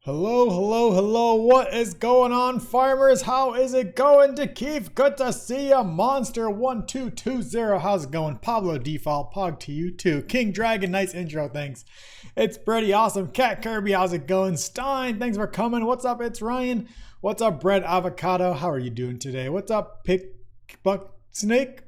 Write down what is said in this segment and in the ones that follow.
Hello, hello, hello. What is going on, farmers? How is it going to keep? Good to see ya. Monster1220. How's it going? Pablo Default, Pog to you too. King Dragon, nice intro, thanks. It's pretty awesome. Cat Kirby, how's it going? Stein, thanks for coming. What's up? It's Ryan. What's up, Bread Avocado? How are you doing today? What's up, Butt Snake?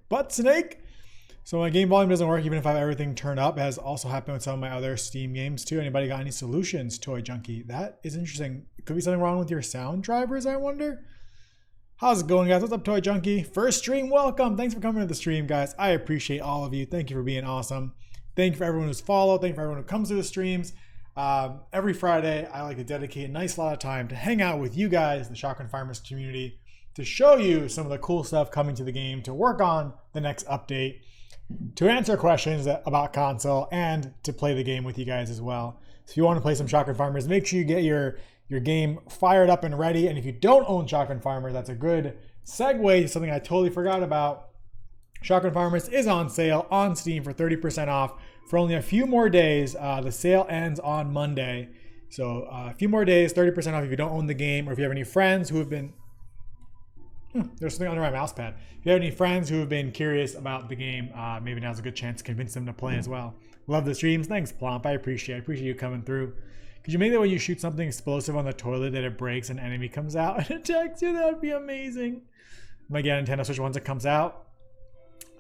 So my game volume doesn't work even if I have everything turned up. It has also happened with some of my other Steam games too. Anybody got any solutions, Toy Junkie? That is interesting. Could be something wrong with your sound drivers, I wonder. How's it going, guys? What's up, Toy Junkie? First stream, welcome. Thanks for coming to the stream, guys. I appreciate all of you. Thank you for being awesome. Thank you for everyone who's followed. Thank you for everyone who comes to the streams. Every Friday, I like to dedicate a nice lot of time to hang out with you guys, the Shotgun Farmers community, to show you some of the cool stuff coming to the game, to work on the next update, to answer questions about console, and to play the game with you guys as well. So if you want to play some Shotgun Farmers, make sure you get your game fired up and ready. And if you don't own Shotgun Farmers, that's a good segue to something I totally forgot about. Shotgun Farmers is on sale on Steam for 30% off for only a few more days. The sale ends on Monday. So a few more days, 30% off if you don't own the game, or if you have any friends who have been... there's something under my mouse pad. If you have any friends who have been curious about the game, maybe now's a good chance to convince them to play as well. Love the streams. Thanks, Plomp. I appreciate you coming through. Could you make that when you shoot something explosive on the toilet that it breaks and an enemy comes out and attacks you? That would be amazing. I'm going to get a Nintendo Switch once it comes out.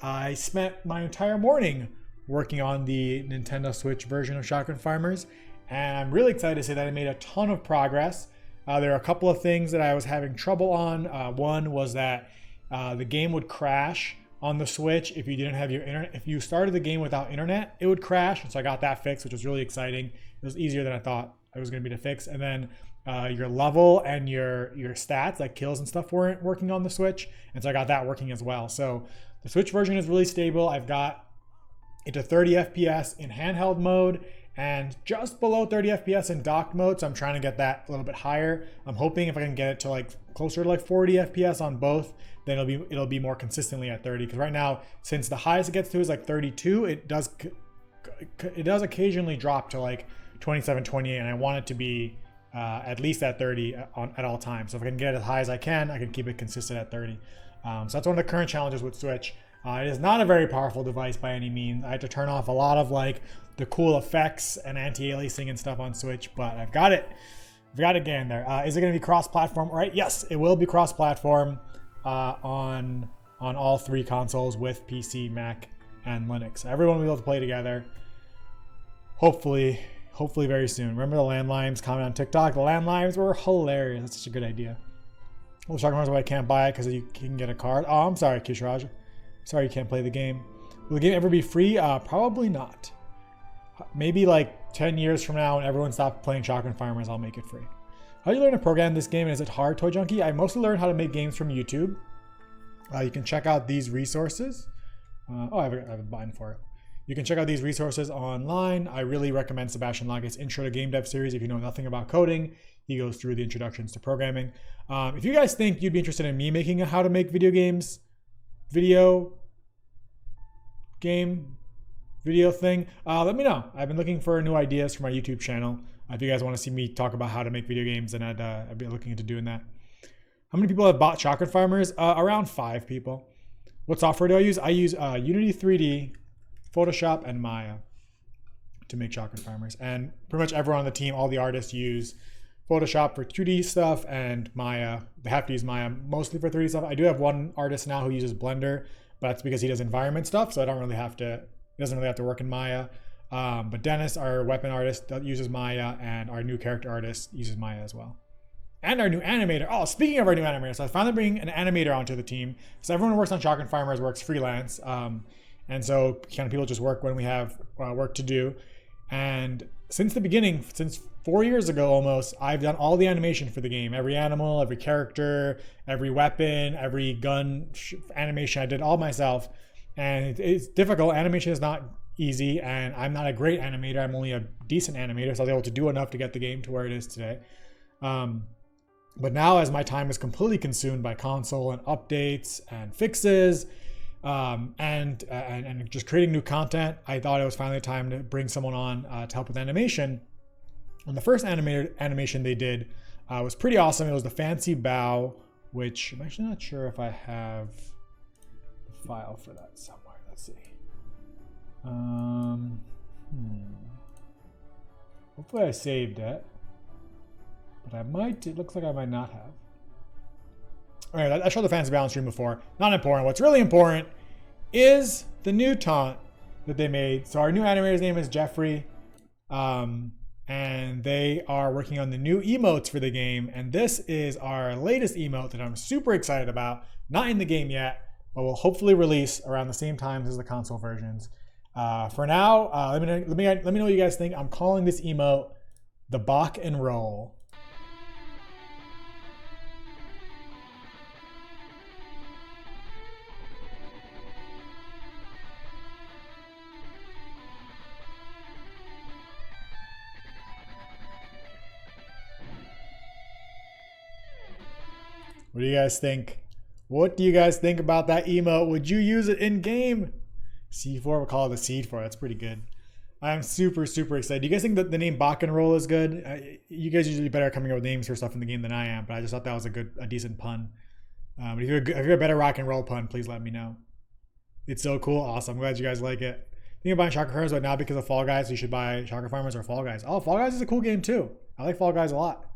I spent my entire morning working on the Nintendo Switch version of Shotgun Farmers, and I'm really excited to say that I made a ton of progress. There are a couple of things that I was having trouble on. One was that the game would crash on the Switch if you didn't have your internet. If you started the game without internet, it would crash. And so I got that fixed, which was really exciting. It was easier than I thought it was going to be to fix. And then your level and your stats, like kills and stuff, weren't working on the Switch. And so I got that working as well. So the Switch version is really stable. I've got it to 30 FPS in handheld mode, and just below 30 FPS in docked mode, so I'm trying to get that a little bit higher. I'm hoping if I can get it to like closer to like 40 FPS on both, then it'll be more consistently at 30. Because right now, since the highest it gets to is like 32, it does occasionally drop to like 27, 28, and I want it to be at least at 30 at all times. So if I can get it as high as I can keep it consistent at 30. So that's one of the current challenges with Switch. It is not a very powerful device by any means. I had to turn off a lot of like the cool effects and anti-aliasing and stuff on Switch, but I've got it. I've got it getting there. Is it going to be cross-platform? Right? Yes, it will be cross-platform on all three consoles with PC, Mac, and Linux. Everyone will be able to play together. Hopefully very soon. Remember the landlines comment on TikTok? The landlines were hilarious. That's such a good idea. Well, Shotgun Farmers, why I can't buy it because you can get a card. Oh, I'm sorry, Kishraj. Sorry you can't play the game. Will the game ever be free? Probably not. Maybe like 10 years from now when everyone stops playing Shotgun Farmers, I'll make it free. How do you learn to program this game, and is it hard, Toy Junkie? I mostly learned how to make games from YouTube. You can check out these resources. I have a button for it. You can check out these resources online. I really recommend Sebastian Laget's Intro to Game Dev series. If you know nothing about coding, he goes through the introductions to programming. If you guys think you'd be interested in me making a how to make video thing, let me know. I've been looking for new ideas for my YouTube channel. If you guys want to see me talk about how to make video games, then I'd be looking into doing that. How many people have bought Shotgun Farmers? Around 5 people. What software do I use? I use Unity 3D, Photoshop, and Maya to make Shotgun Farmers. And pretty much everyone on the team, all the artists, use Photoshop for 2D stuff and Maya. They have to use Maya mostly for 3D stuff. I do have one artist now who uses Blender, but that's because he does environment stuff, so I don't really have to. He doesn't really have to work in Maya. But Dennis, our weapon artist, uses Maya, and our new character artist uses Maya as well. And our new animator. Oh, speaking of our new animator, so I finally bring an animator onto the team. So everyone who works on Shotgun Farmers works freelance. And so kind of people just work when we have work to do. And since the beginning, since 4 years ago almost, I've done all the animation for the game. Every animal, every character, every weapon, every gun animation, I did all myself. And it's difficult. Animation is not easy, and I'm not a great animator. I'm only a decent animator, so I was able to do enough to get the game to where it is today. But now, as my time is completely consumed by console and updates and fixes, and just creating new content, I thought it was finally time to bring someone on to help with animation. And the first animation they did was pretty awesome. It was the Fancy Bow, which I'm actually not sure if I have the file for that somewhere. Let's see. Hopefully I saved it, but I might. It looks like I might not have. All right, I showed the Fancy Bow on stream before. Not important. What's really important is the new taunt that they made. So our new animator's name is Jeffrey. And they are working on the new emotes for the game. And this is our latest emote that I'm super excited about. Not in the game yet, but will hopefully release around the same time as the console versions. For now, let me know what you guys think. I'm calling this emote the Bach and Roll. What do you guys think? What do you guys think about that emote? Would you use it in game? C4, we'll call it the Seed 4. That's pretty good. I'm super, super excited. Do you guys think that the name Bach and Roll is good? You guys usually better coming up with names for stuff in the game than I am, but I just thought that was a decent pun. But if you're a better rock and roll pun, please let me know. It's so cool. Awesome. I'm glad you guys like it. Thinking of buying Shocker Farmers, but now because of Fall Guys, you should buy Shocker Farmers or Fall Guys. Oh, Fall Guys is a cool game too. I like Fall Guys a lot.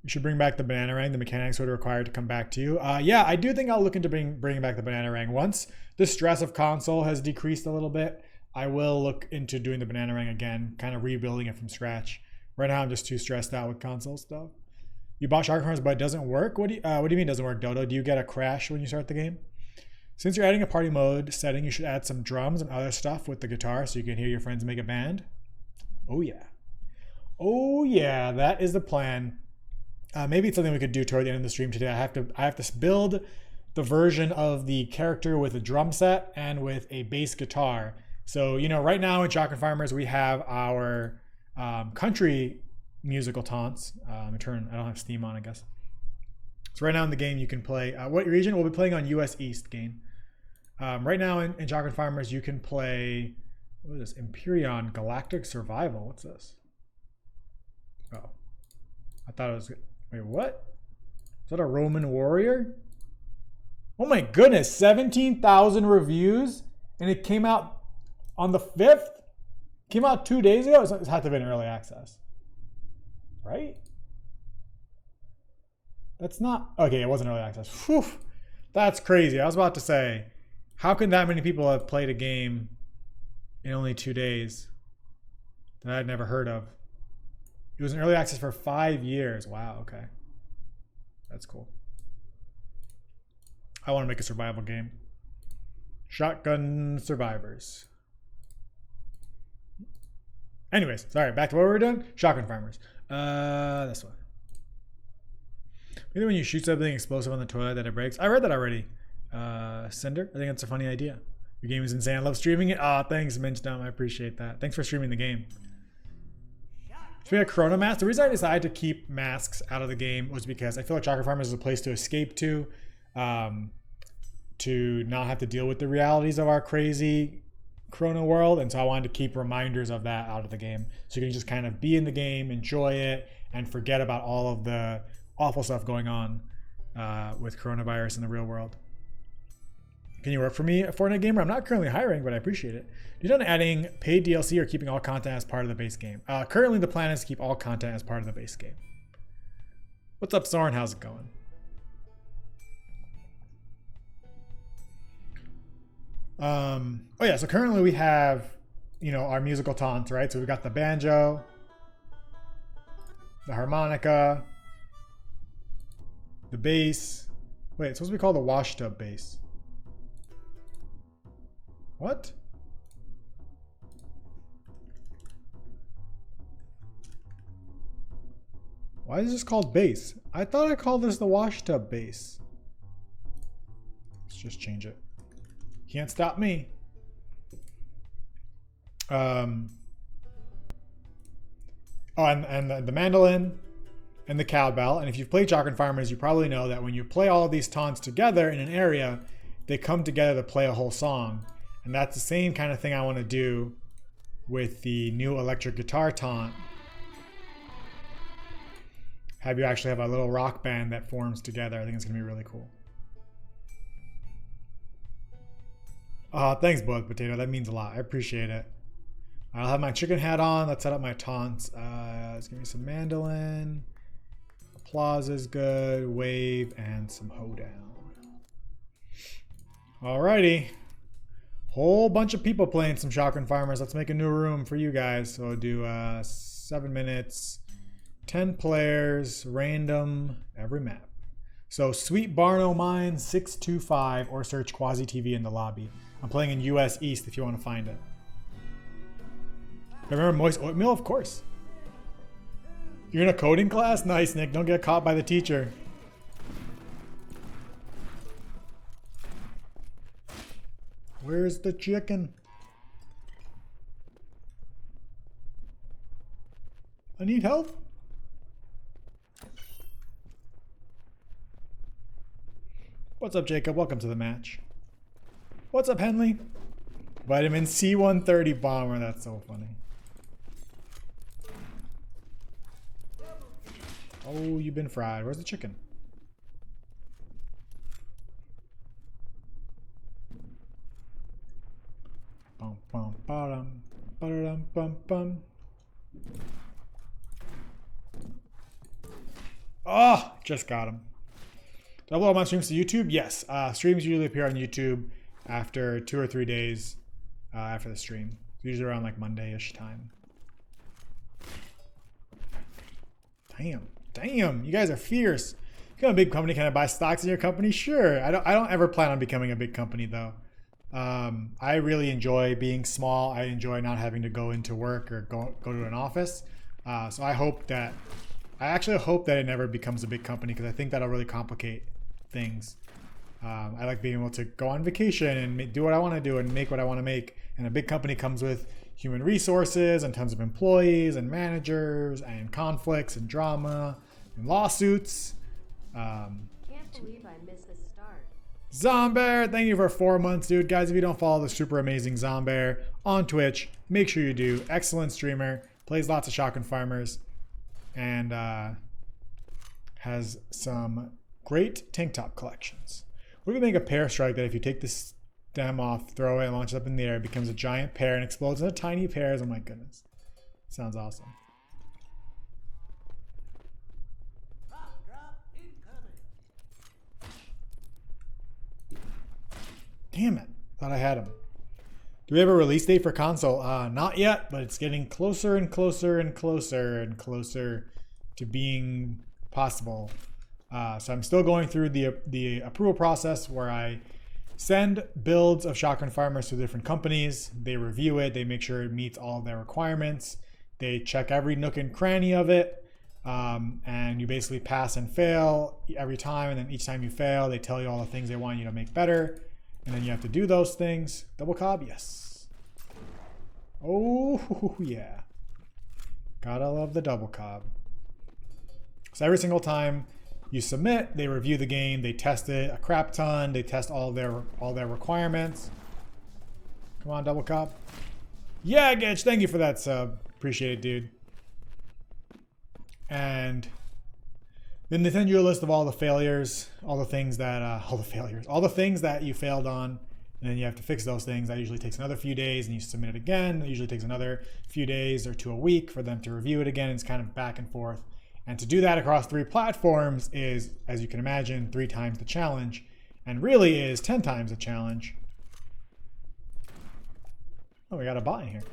You should bring back the Bananarang. The mechanics would require to come back to you. Yeah, I do think I'll look into bringing back the Bananarang. Once the stress of console has decreased a little bit, I will look into doing the Bananarang again, kind of rebuilding it from scratch. Right now, I'm just too stressed out with console stuff. You bought Shocker Farmers, but it doesn't work? What do you mean doesn't work, Dodo? Do you get a crash when you start the game? Since you're adding a party mode setting, you should add some drums and other stuff with the guitar so you can hear your friends make a band. Oh, yeah. Oh, yeah, that is the plan. Maybe it's something we could do toward the end of the stream today. I have to build the version of the character with a drum set and with a bass guitar. So, you know, right now in Shocker Farmers, we have our country musical taunts. I don't have Steam on, I guess. So right now in the game, you can play, what region? We'll be playing on US East game. Right now in Shocker Farmers, you can play, what is this? Empyrean Galactic Survival. What's this? Oh, I thought it was, wait, what? Is that a Roman warrior? Oh my goodness, 17,000 reviews, and it came out on the 5th? Came out 2 days ago? It had to have been early access, right? That's not, okay, it wasn't early access. Whew, that's crazy. I was about to say, how can that many people have played a game in only 2 days that I'd never heard of? It was in early access for 5 years. Wow, okay. That's cool. I want to make a survival game. Shotgun Survivors. Anyways, sorry, back to what we were doing. Shotgun Farmers. This one. Maybe when you shoot something explosive on the toilet that it breaks. I read that already. Cinder, I think that's a funny idea. Your game is insane. I love streaming it. Oh, thanks, Minchdom. I appreciate that. Thanks for streaming the game. Speaking of Corona masks, the reason I decided to keep masks out of the game was because I feel like Shocker Farmers is a place to escape to not have to deal with the realities of our crazy Corona world. And so I wanted to keep reminders of that out of the game. So you can just kind of be in the game, enjoy it, and forget about all of the awful stuff going on with coronavirus in the real world. Can you work for me, a Fortnite gamer? I'm not currently hiring, but I appreciate it. You done adding paid DLC or keeping all content as part of the base game? Currently, the plan is to keep all content as part of the base game. What's up, Soren? How's it going? Oh yeah, so currently we have, you know, our musical taunts, right? So we've got the banjo, the harmonica, the bass. Wait, it's supposed to be called the wash tub bass. What? Why is this called bass? I thought I called this the wash tub bass. Let's just change it. Can't stop me. and the mandolin and the cowbell. And if you've played Shotgun Farmers, you probably know that when you play all of these taunts together in an area, they come together to play a whole song. And that's the same kind of thing I want to do with the new electric guitar taunt. Have you actually have a little rock band that forms together. I think it's going to be really cool. Thanks, Boiled Potato. That means a lot. I appreciate it. I'll have my chicken hat on. Let's set up my taunts. Let's give me some mandolin. Applause is good. Wave and some hoedown. Alrighty. Whole bunch of people playing some Shotgun Farmers. Let's make a new room for you guys. So I'll do 7 minutes, 10 players, random, every map. So Sweet Barno Mine 625 or search Quasi TV in the lobby. I'm playing in US East if you want to find it. Remember moist oatmeal? Of course. You're in a coding class? Nice, Nick. Don't get caught by the teacher. Where's the chicken? I need help. What's up, Jacob? Welcome to the match. What's up, Henley? Vitamin C-130 bomber. That's so funny. Oh, you've been fried. Where's the chicken? Bum, bum, ba-dum, ba-dum, bum, bum. Oh, just got him. Do I upload my streams to YouTube? Yes. Streams usually appear on YouTube after 2 or 3 days after the stream. It's usually around like Monday-ish time. Damn, you guys are fierce. Become a big company. Can I buy stocks in your company? Sure. I don't ever plan on becoming a big company though. I really enjoy being small. I enjoy not having to go into work or go to an office. So I actually hope that it never becomes a big company because I think that'll really complicate things. I like being able to go on vacation and do what I want to do and make what I want to make. And a big company comes with human resources and tons of employees and managers and conflicts and drama and lawsuits. Can't believe I missed the start. Zombear, thank you for 4 months, dude. Guys, if you don't follow the super amazing Zombear on Twitch, make sure you do. Excellent streamer, plays lots of Shotgun Farmers, and has some great tank top collections. We're gonna make a pear strike that if you take this stem off, throw it, and launch it up in the air, it becomes a giant pear and explodes into tiny pears. Oh my goodness. Sounds awesome. Damn it. Thought I had him. Do we have a release date for console? Not yet, but it's getting closer and closer and closer and closer to being possible. So I'm still going through the approval process where I send builds of Shotgun Farmers to different companies. They review it. They make sure it meets all of their requirements. They check every nook and cranny of it. And you basically pass and fail every time. And then each time you fail, they tell you all the things they want you to make better. And then you have to do those things. Double cob, yes. Oh, yeah. Gotta love the double cob. So every single time you submit, they review the game, they test it a crap ton, they test all their requirements. Come on, double cob. Yeah, Getch, thank you for that sub. Appreciate it, dude. And then they send you a list of all the failures, all the things that you failed on, and then you have to fix those things. That usually takes another few days, and you submit it again. It usually takes another few days or to a week for them to review it again. It's kind of back and forth. And to do that across 3 platforms is, as you can imagine, 3 times the challenge, and really is 10 times the challenge. Oh, we got a bot in here.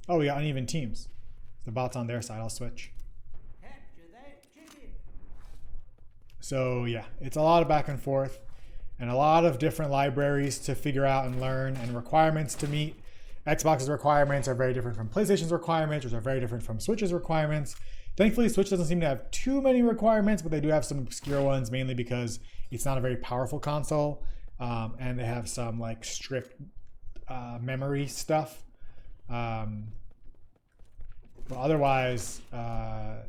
Oh, we got uneven teams. The bot's on their side. I'll switch. So yeah, it's a lot of back and forth and a lot of different libraries to figure out and learn and requirements to meet. Xbox's requirements are very different from PlayStation's requirements, which are very different from Switch's requirements. Thankfully, Switch doesn't seem to have too many requirements, but they do have some obscure ones, mainly because it's not a very powerful console. And they have some like strict memory stuff. But otherwise, I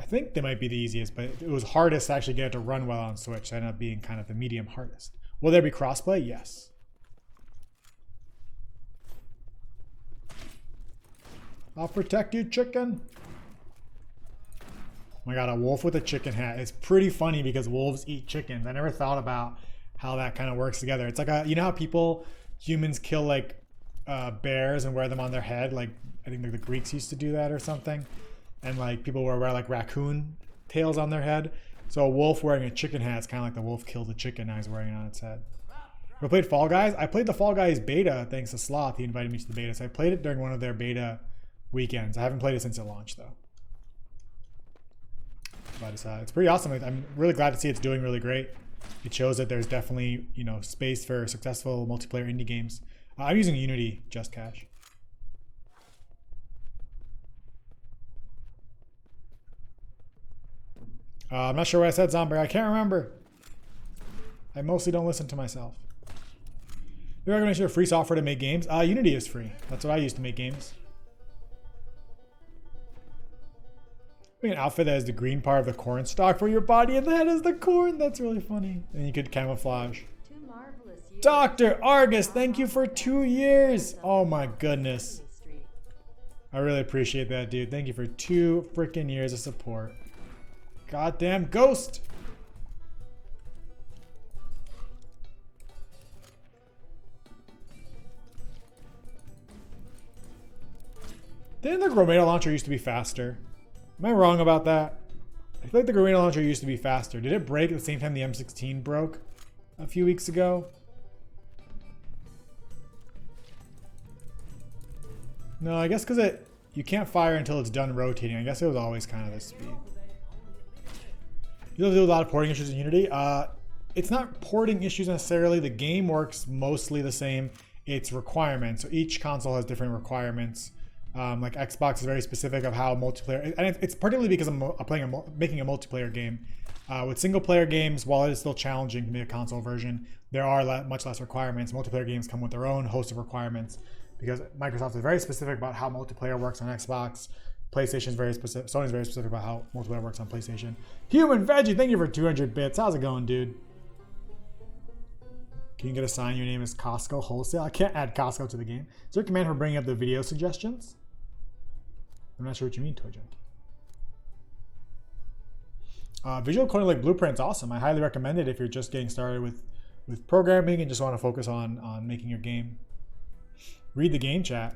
think they might be the easiest, but it was hardest to actually get it to run well on Switch. It ended up being kind of the medium hardest. Will there be crossplay? Yes. I'll protect you, chicken. Oh my god, a wolf with a chicken hat. It's pretty funny because wolves eat chickens. I never thought about how that kind of works together. It's like you know how humans kill like bears and wear them on their head? Like I think like the Greeks used to do that or something. And like people wear like raccoon tails on their head. So a wolf wearing a chicken hat is kind of like the wolf killed the chicken now he's wearing it on its head. We played Fall Guys. I played the Fall Guys beta thanks to Sloth. He invited me to the beta. So I played it during one of their beta weekends. I haven't played it since it launched though. But it's pretty awesome. I'm really glad to see it's doing really great. It shows that there's definitely, you know, space for successful multiplayer indie games. I'm using Unity Just Cash. I'm not sure what I said, Zombie. I can't remember. I mostly don't listen to myself. You're going to share free software to make games? Unity is free. That's what I use to make games. Make an outfit that has the green part of the corn stalk for your body and the head is the corn. That's really funny. And you could camouflage. Dr. Argus, thank you for 2 years. Oh my goodness. I really appreciate that, dude. Thank you for 2 freaking years of support. Goddamn ghost. Didn't the Grenade launcher used to be faster? Am I wrong about that? I feel like the Grenade launcher used to be faster. Did it break at the same time the M16 broke a few weeks ago? No, I guess because you can't fire until it's done rotating. I guess it was always kind of this speed. You have to do a lot of porting issues in Unity. It's not porting issues necessarily. The game works mostly the same. It's requirements. So each console has different requirements. Like Xbox is very specific of how multiplayer, and it's particularly because I'm making a multiplayer game. With single player games, while it is still challenging to make a console version, there are much less requirements. Multiplayer games come with their own host of requirements because Microsoft is very specific about how multiplayer works on Xbox. PlayStation is very specific. Sony's very specific about how multiplayer works on PlayStation. Human Veggie, thank you for 200 bits. How's it going, dude? Can you get a sign? Your name is Costco Wholesale. I can't add Costco to the game. Is there a command for bringing up the video suggestions? I'm not sure what you mean, Toy Junkie. Visual coding like Blueprint's awesome. I highly recommend it if you're just getting started with programming and just want to focus on making your game. Read the game chat.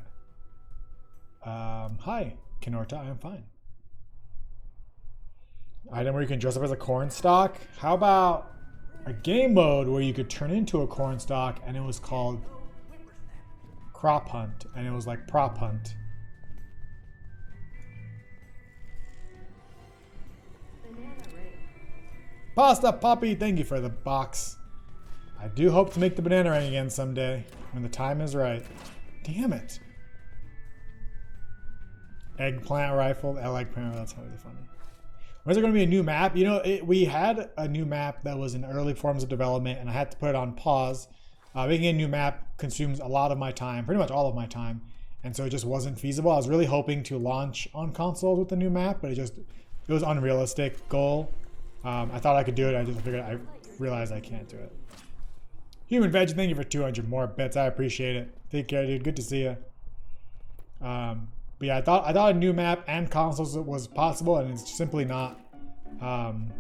Hi, Kinorta, I am fine. Item where you can dress up as a corn stalk. How about a game mode where you could turn into a corn stalk and it was called Crop Hunt and it was like Prop Hunt. Pasta Poppy, thank you for the box. I do hope to make the banana ring again someday when the time is right. Damn it. Eggplant rifle. I like eggplant. That's really funny. When's there going to be a new map? You know, we had a new map that was in early forms of development and I had to put it on pause. Making a new map consumes a lot of my time, pretty much all of my time. And so it just wasn't feasible. I was really hoping to launch on consoles with the new map, but it was an unrealistic goal. I thought I could do it. I realized I can't do it. Human Veg, thank you for 200 more bits. I appreciate it. Take care, dude. Good to see you. But yeah, I thought a new map and consoles was possible, and it's simply not. And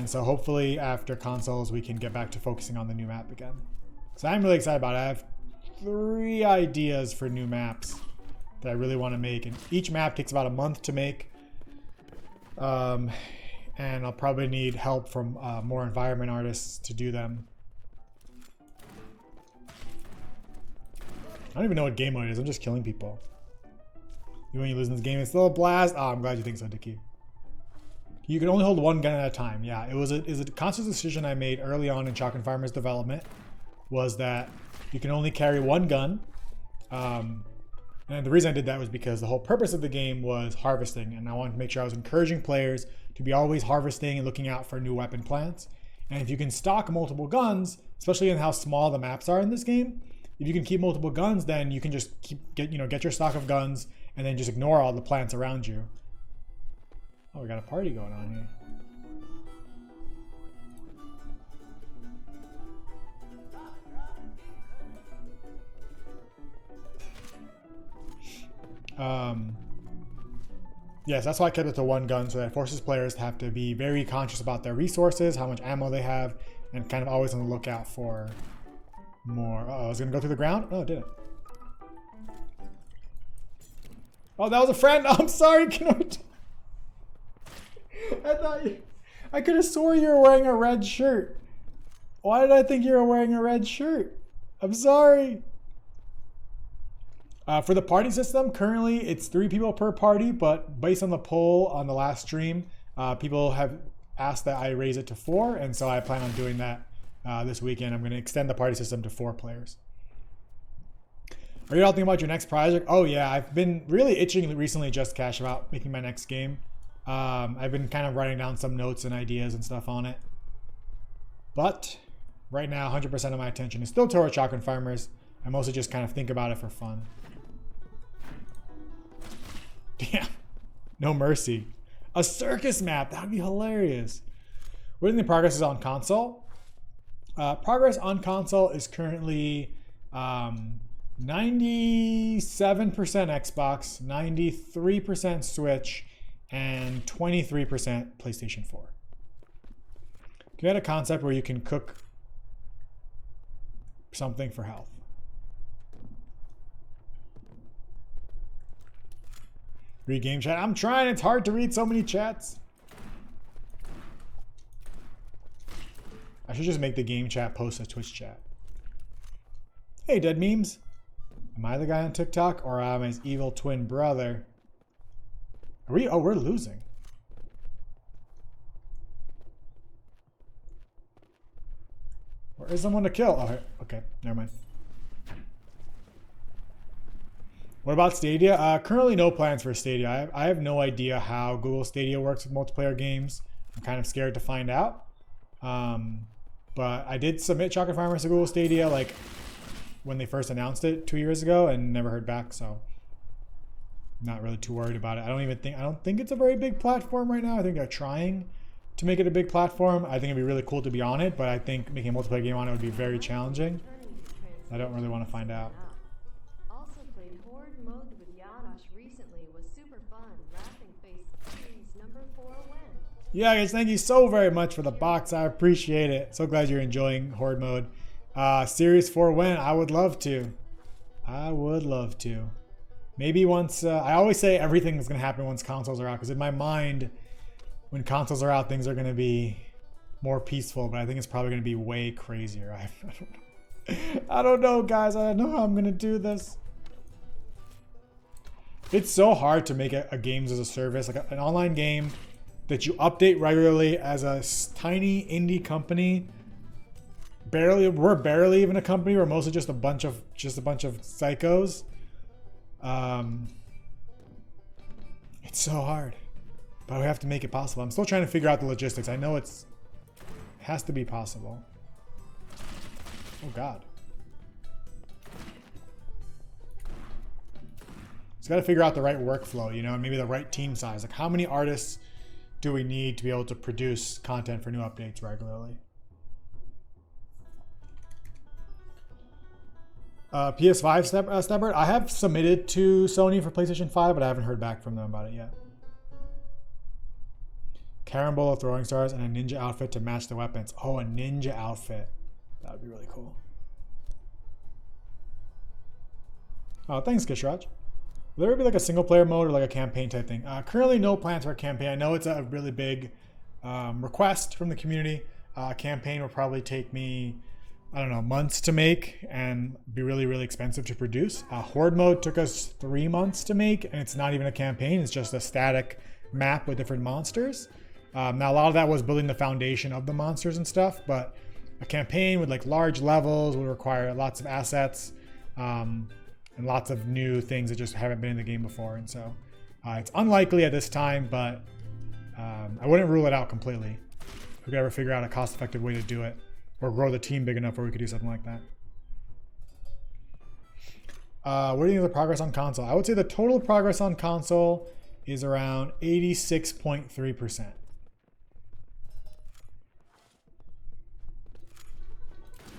so hopefully after consoles, we can get back to focusing on the new map again. So I'm really excited about it. I have 3 ideas for new maps that I really want to make, and each map takes about a month to make. And I'll probably need help from more environment artists to do them. I don't even know what game mode it is. I'm just killing people. When you lose in this game, it's still a blast. Oh, I'm glad you think so, Dickie. You can only hold 1 gun at a time. Yeah, it was a conscious decision I made early on in Chalk and Farmer's development. Was that you can only carry 1 gun. And the reason I did that was because the whole purpose of the game was harvesting, and I wanted to make sure I was encouraging players to be always harvesting and looking out for new weapon plants. And if you can stock multiple guns, especially in how small the maps are in this game, if you can keep multiple guns, then you can just get your stock of guns and then just ignore all the plants around you. Oh, we got a party going on here. Yes, that's why I kept it to one gun, so that it forces players to have to be very conscious about their resources, how much ammo they have, and kind of always on the lookout for more. Uh-oh, I was gonna go through the ground? Oh, it didn't. Oh, that was a friend. I'm sorry, I thought I could have swore you were wearing a red shirt. Why did I think you were wearing a red shirt? I'm sorry. For the party system, currently it's 3 people per party, but based on the poll on the last stream, people have asked that I raise it to 4, and so I plan on doing that this weekend. I'm going to extend the party system to 4 players. Are you all thinking about your next project? Oh yeah, I've been really itching recently, Just Cash, about making my next game. I've been kind of writing down some notes and ideas and stuff on it. But right now, 100% of my attention is still towards Shotgun Farmers. I mostly just kind of think about it for fun. Damn. No mercy. A circus map. That would be hilarious. What do you think progress is on console? Progress on console is currently 97% Xbox, 93% Switch, and 23% PlayStation 4. You had a concept where you can cook something for health. Read game chat. I'm trying. It's hard to read so many chats. I should just make the game chat post a Twitch chat. Hey, Dead Memes. Am I the guy on TikTok or am I his evil twin brother? Are we? Oh, we're losing. Where is someone to kill? Oh, here. Okay. Never mind. What about Stadia? Currently no plans for Stadia. I have no idea how Google Stadia works with multiplayer games. I'm kind of scared to find out. But I did submit Shotgun Farmers to Google Stadia like when they first announced it 2 years ago and never heard back, so not really too worried about it. I don't think it's a very big platform right now. I think they're trying to make it a big platform. I think it'd be really cool to be on it, but I think making a multiplayer game on it would be very challenging. I don't really want to find out. Yeah, guys, thank you so very much for the box. I appreciate it. So glad you're enjoying Horde mode. Series 4 win. I would love to. I would love to. Maybe once... I always say everything is going to happen once consoles are out, because in my mind, when consoles are out, things are going to be more peaceful, but I think it's probably going to be way crazier. I don't know, guys. I don't know how I'm going to do this. It's so hard to make a games as a service, like an online game that you update regularly as a tiny indie company. We're barely even a company. We're mostly just a bunch of psychos. It's so hard, but we have to make it possible. I'm still trying to figure out the logistics. I know it has to be possible. Oh God. Just got to figure out the right workflow, you know, and maybe the right team size. Like, how many artists do we need to be able to produce content for new updates regularly? PS5 Stepbird, I have submitted to Sony for PlayStation 5, but I haven't heard back from them about it yet. Carambola throwing stars and a ninja outfit to match the weapons. Oh, a ninja outfit. That would be really cool. Oh, thanks, Kishraj. Will there be like a single player mode or like a campaign type thing? Currently no plans for a campaign. I know it's a really big request from the community. Campaign will probably take me, I don't know, months to make and be really, really expensive to produce. Horde mode took us 3 months to make, and it's not even a campaign. It's just a static map with different monsters. Now a lot of that was building the foundation of the monsters and stuff, but a campaign with like large levels would require lots of assets. And lots of new things that just haven't been in the game before. And so it's unlikely at this time, but I wouldn't rule it out completely. we could ever figure out a cost-effective way to do it, or grow the team big enough where we could do something like that. What do you think of the progress on console? I would say the total progress on console is around 86.3%.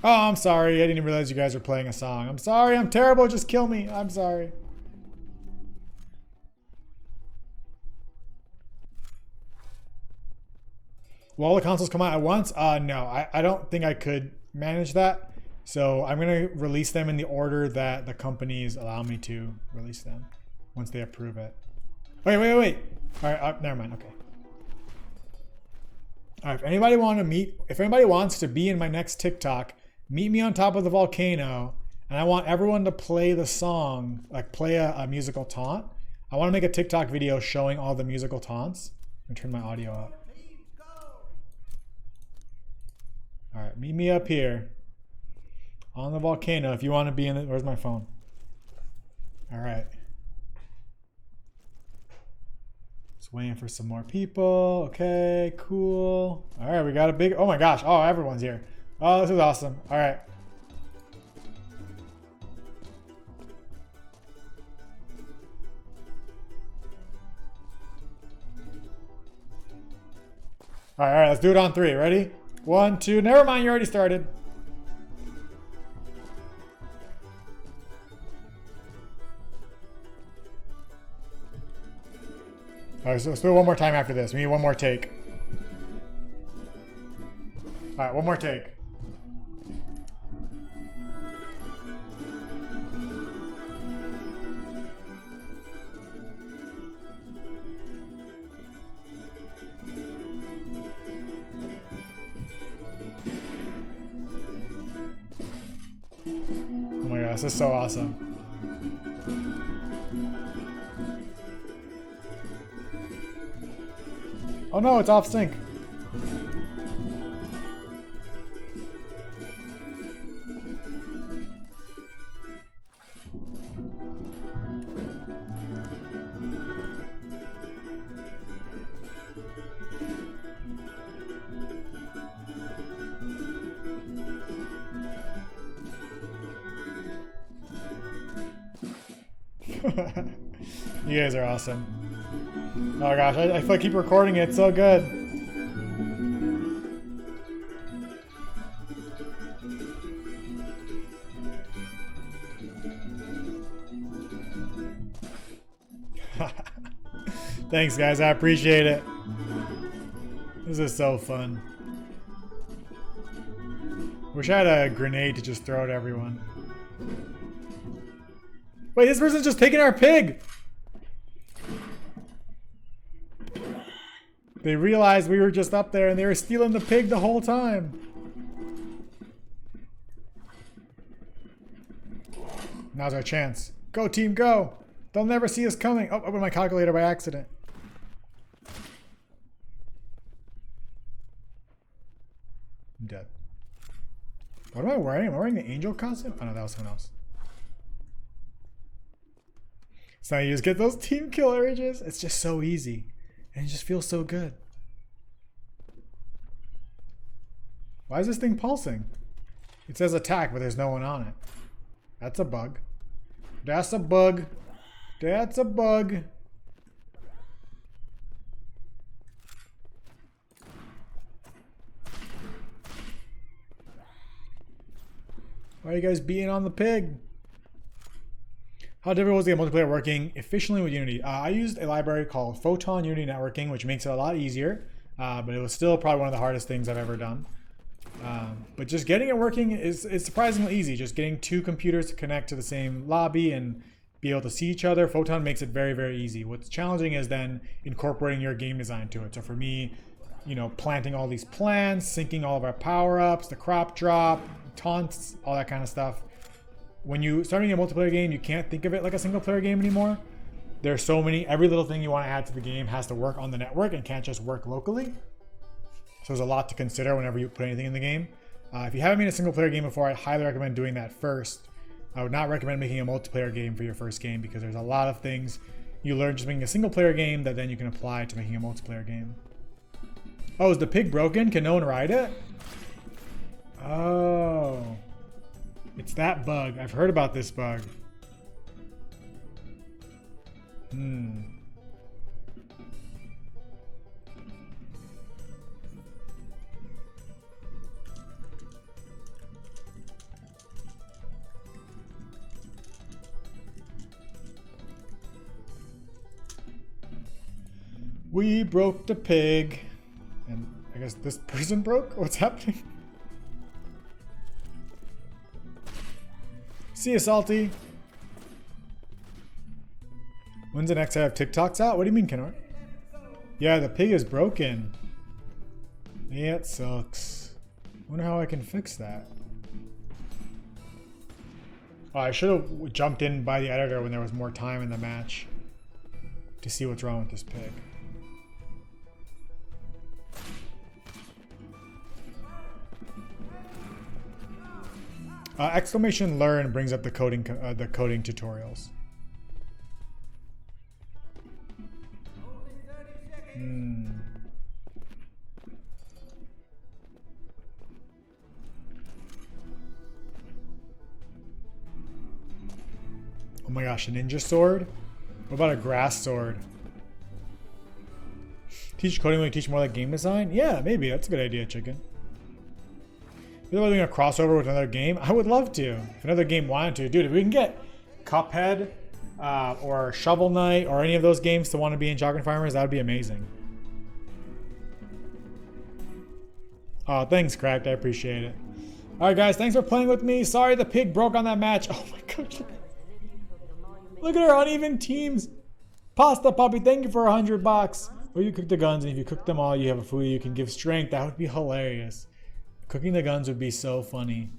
Oh, I'm sorry. I didn't even realize you guys were playing a song. I'm sorry. I'm terrible. Just kill me. I'm sorry. Will all the consoles come out at once? No. I don't think I could manage that. So I'm going to release them in the order that the companies allow me to release them once they approve it. Wait. All right. Never mind. Okay. All right. If anybody wants to be in my next TikTok, meet me on top of the volcano, and I want everyone to play the song, like play a musical taunt. I want to make a TikTok video showing all the musical taunts. I'm gonna turn my audio up. All right, meet me up here on the volcano if you want to be in it. Where's my phone? All right. Just waiting for some more people. Okay, cool. All right, we got a big, oh my gosh. Oh, everyone's here. Oh, this is awesome. All right. All right, let's do it on 3. Ready? 1, 2. Never mind, you already started. All right, so let's do it one more time after this. We need one more take. All right, one more take. Oh my gosh, this is so awesome. Oh no, it's off sync. You guys are awesome. Oh gosh, I feel like I keep recording it. It's so good. Thanks guys, I appreciate it. This is so fun. Wish I had a grenade to just throw at everyone. Wait, this person's just taking our pig! They realized we were just up there and they were stealing the pig the whole time. Now's our chance. Go team, go! They'll never see us coming. Oh, I opened my calculator by accident. I'm dead. What am I wearing? Am I wearing the angel costume? Oh no, that was someone else. So you just get those team kill urges. It's just so easy. And it just feels so good. Why is this thing pulsing? It says attack, but there's no one on it. That's a bug. That's a bug. That's a bug. Why are you guys beating on the pig? How difficult was the multiplayer working efficiently with Unity? I used a library called Photon Unity Networking, which makes it a lot easier, but it was still probably one of the hardest things I've ever done. But just getting it working is surprisingly easy. Just getting 2 computers to connect to the same lobby and be able to see each other. Photon makes it very, very easy. What's challenging is then incorporating your game design to it. So for me, you know, planting all these plants, syncing all of our power-ups, the crop drop, taunts, all that kind of stuff. When you starting a multiplayer game, you can't think of it like a single player game anymore. There's so many, every little thing you want to add to the game has to work on the network and can't just work locally. So there's a lot to consider whenever you put anything in the game. If you haven't made a single player game before, I highly recommend doing that first. I would not recommend making a multiplayer game for your first game because there's a lot of things you learn just making a single player game that then you can apply to making a multiplayer game. Oh, is the pig broken? Can no one ride it? Oh. It's that bug. I've heard about this bug. We broke the pig. And I guess this person broke? What's happening? See ya, Salty. When's the next I have TikToks out? What do you mean, Kenor? Yeah, the pig is broken. Yeah, it sucks. Wonder how I can fix that. Oh, I should have jumped in by the editor when there was more time in the match to see what's wrong with this pig. Exclamation learn brings up the coding tutorials. Oh my gosh, a ninja sword? What about a grass sword? Teach coding when you teach more like game design? Yeah, maybe. That's a good idea, chicken. If you're doing a crossover with another game, I would love to. If another game wanted to. Dude, if we can get Cuphead or Shovel Knight or any of those games to want to be in Shotgun Farmers, that would be amazing. Oh, thanks, Cracked. I appreciate it. Alright, guys. Thanks for playing with me. Sorry the pig broke on that match. Oh my gosh. Look at our uneven teams. Pasta Puppy, thank you for $100. Or you cook the guns, and if you cook them all, you have a food you can give strength. That would be hilarious. Cooking the guns would be so funny.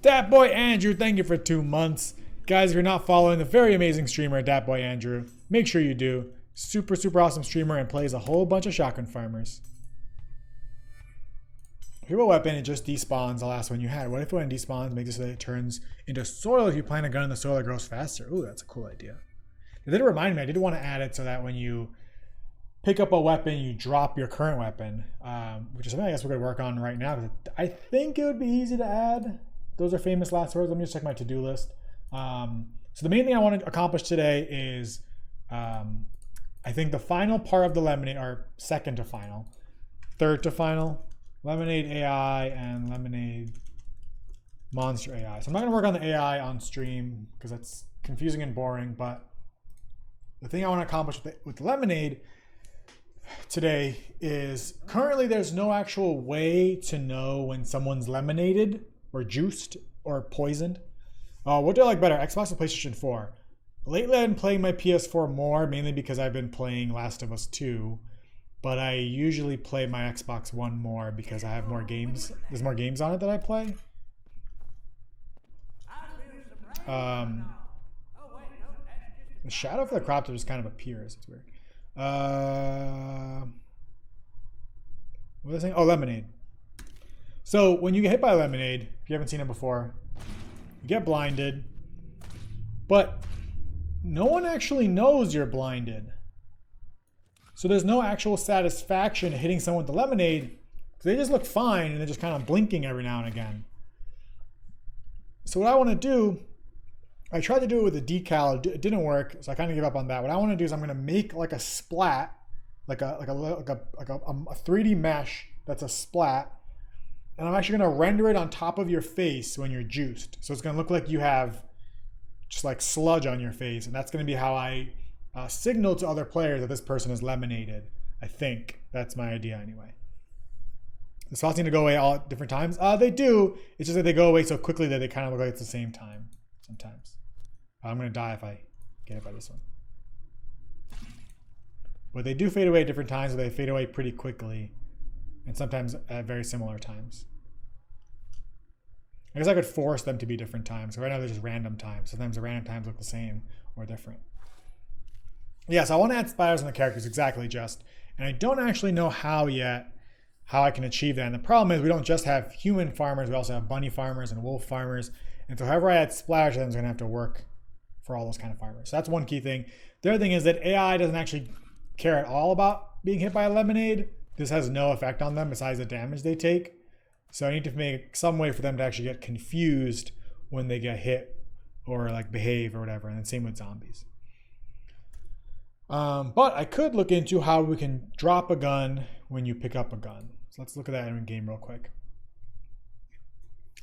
Dat Boy Andrew, thank you for 2 months. Guys, if you're not following the very amazing streamer, Dat Boy Andrew, make sure you do. Super, super awesome streamer and plays a whole bunch of Shotgun Farmers. Hero weapon, it just despawns the last one you had. What if when it despawns, makes it so that it turns into soil if you plant a gun in the soil that grows faster? Ooh, that's a cool idea. It did remind me, I did want to add it so that when you pick up a weapon, you drop your current weapon, which is something I guess we're going to work on right now. I think it would be easy to add. Those are famous last words. Let me just check my to-do list. So the main thing I want to accomplish today is, I think the final part of the Lemonade, or second to final, third to final, Lemonade AI and Lemonade Monster AI. So I'm not going to work on the AI on stream because that's confusing and boring, but the thing I want to accomplish with Lemonade today is currently there's no actual way to know when someone's lemonaded or juiced or poisoned. What do I like better, Xbox or PlayStation 4? Lately I've been playing my PS4 more, mainly because I've been playing Last of Us 2, but I usually play my Xbox One more because I have more games. There's more games on it that I play. The shadow for the crop just kind of appears. It's weird. What was I saying? Oh, Lemonade. So when you get hit by a Lemonade, if you haven't seen it before, you get blinded, but no one actually knows you're blinded. So there's no actual satisfaction hitting someone with the Lemonade. They just look fine and they're just kind of blinking every now and again. So what I want to do, I tried to do it with a decal, it didn't work, so I kind of gave up on that. What I want to do is I'm going to make like a splat, like a 3D mesh that's a splat, and I'm actually going to render it on top of your face when you're juiced. So it's going to look like you have just like sludge on your face, and that's going to be how I signal to other players that this person is lemonaded. I think that's my idea anyway. The spots need to go away all at different times. They do. It's just that they go away so quickly that they kind of look like it's the same time sometimes. I'm going to die if I get hit by this one. But they do fade away at different times, so they fade away pretty quickly. And sometimes at very similar times. I guess I could force them to be different times. So right now they're just random times. Sometimes the random times look the same or different. Yeah, so I want to add spiders on the characters, exactly, Just. And I don't actually know how yet, how I can achieve that. And the problem is we don't just have human farmers, we also have bunny farmers and wolf farmers. And so however I add splash, then I'm going to have to work for all those kind of farmers. So that's one key thing. The other thing is that AI doesn't actually care at all about being hit by a lemonade. this has no effect on them besides the damage they take. So I need to make some way for them to actually get confused when they get hit or like behave or whatever. And then same with zombies. But I could look into how we can drop a gun when you pick up a gun. So let's look at that in game real quick.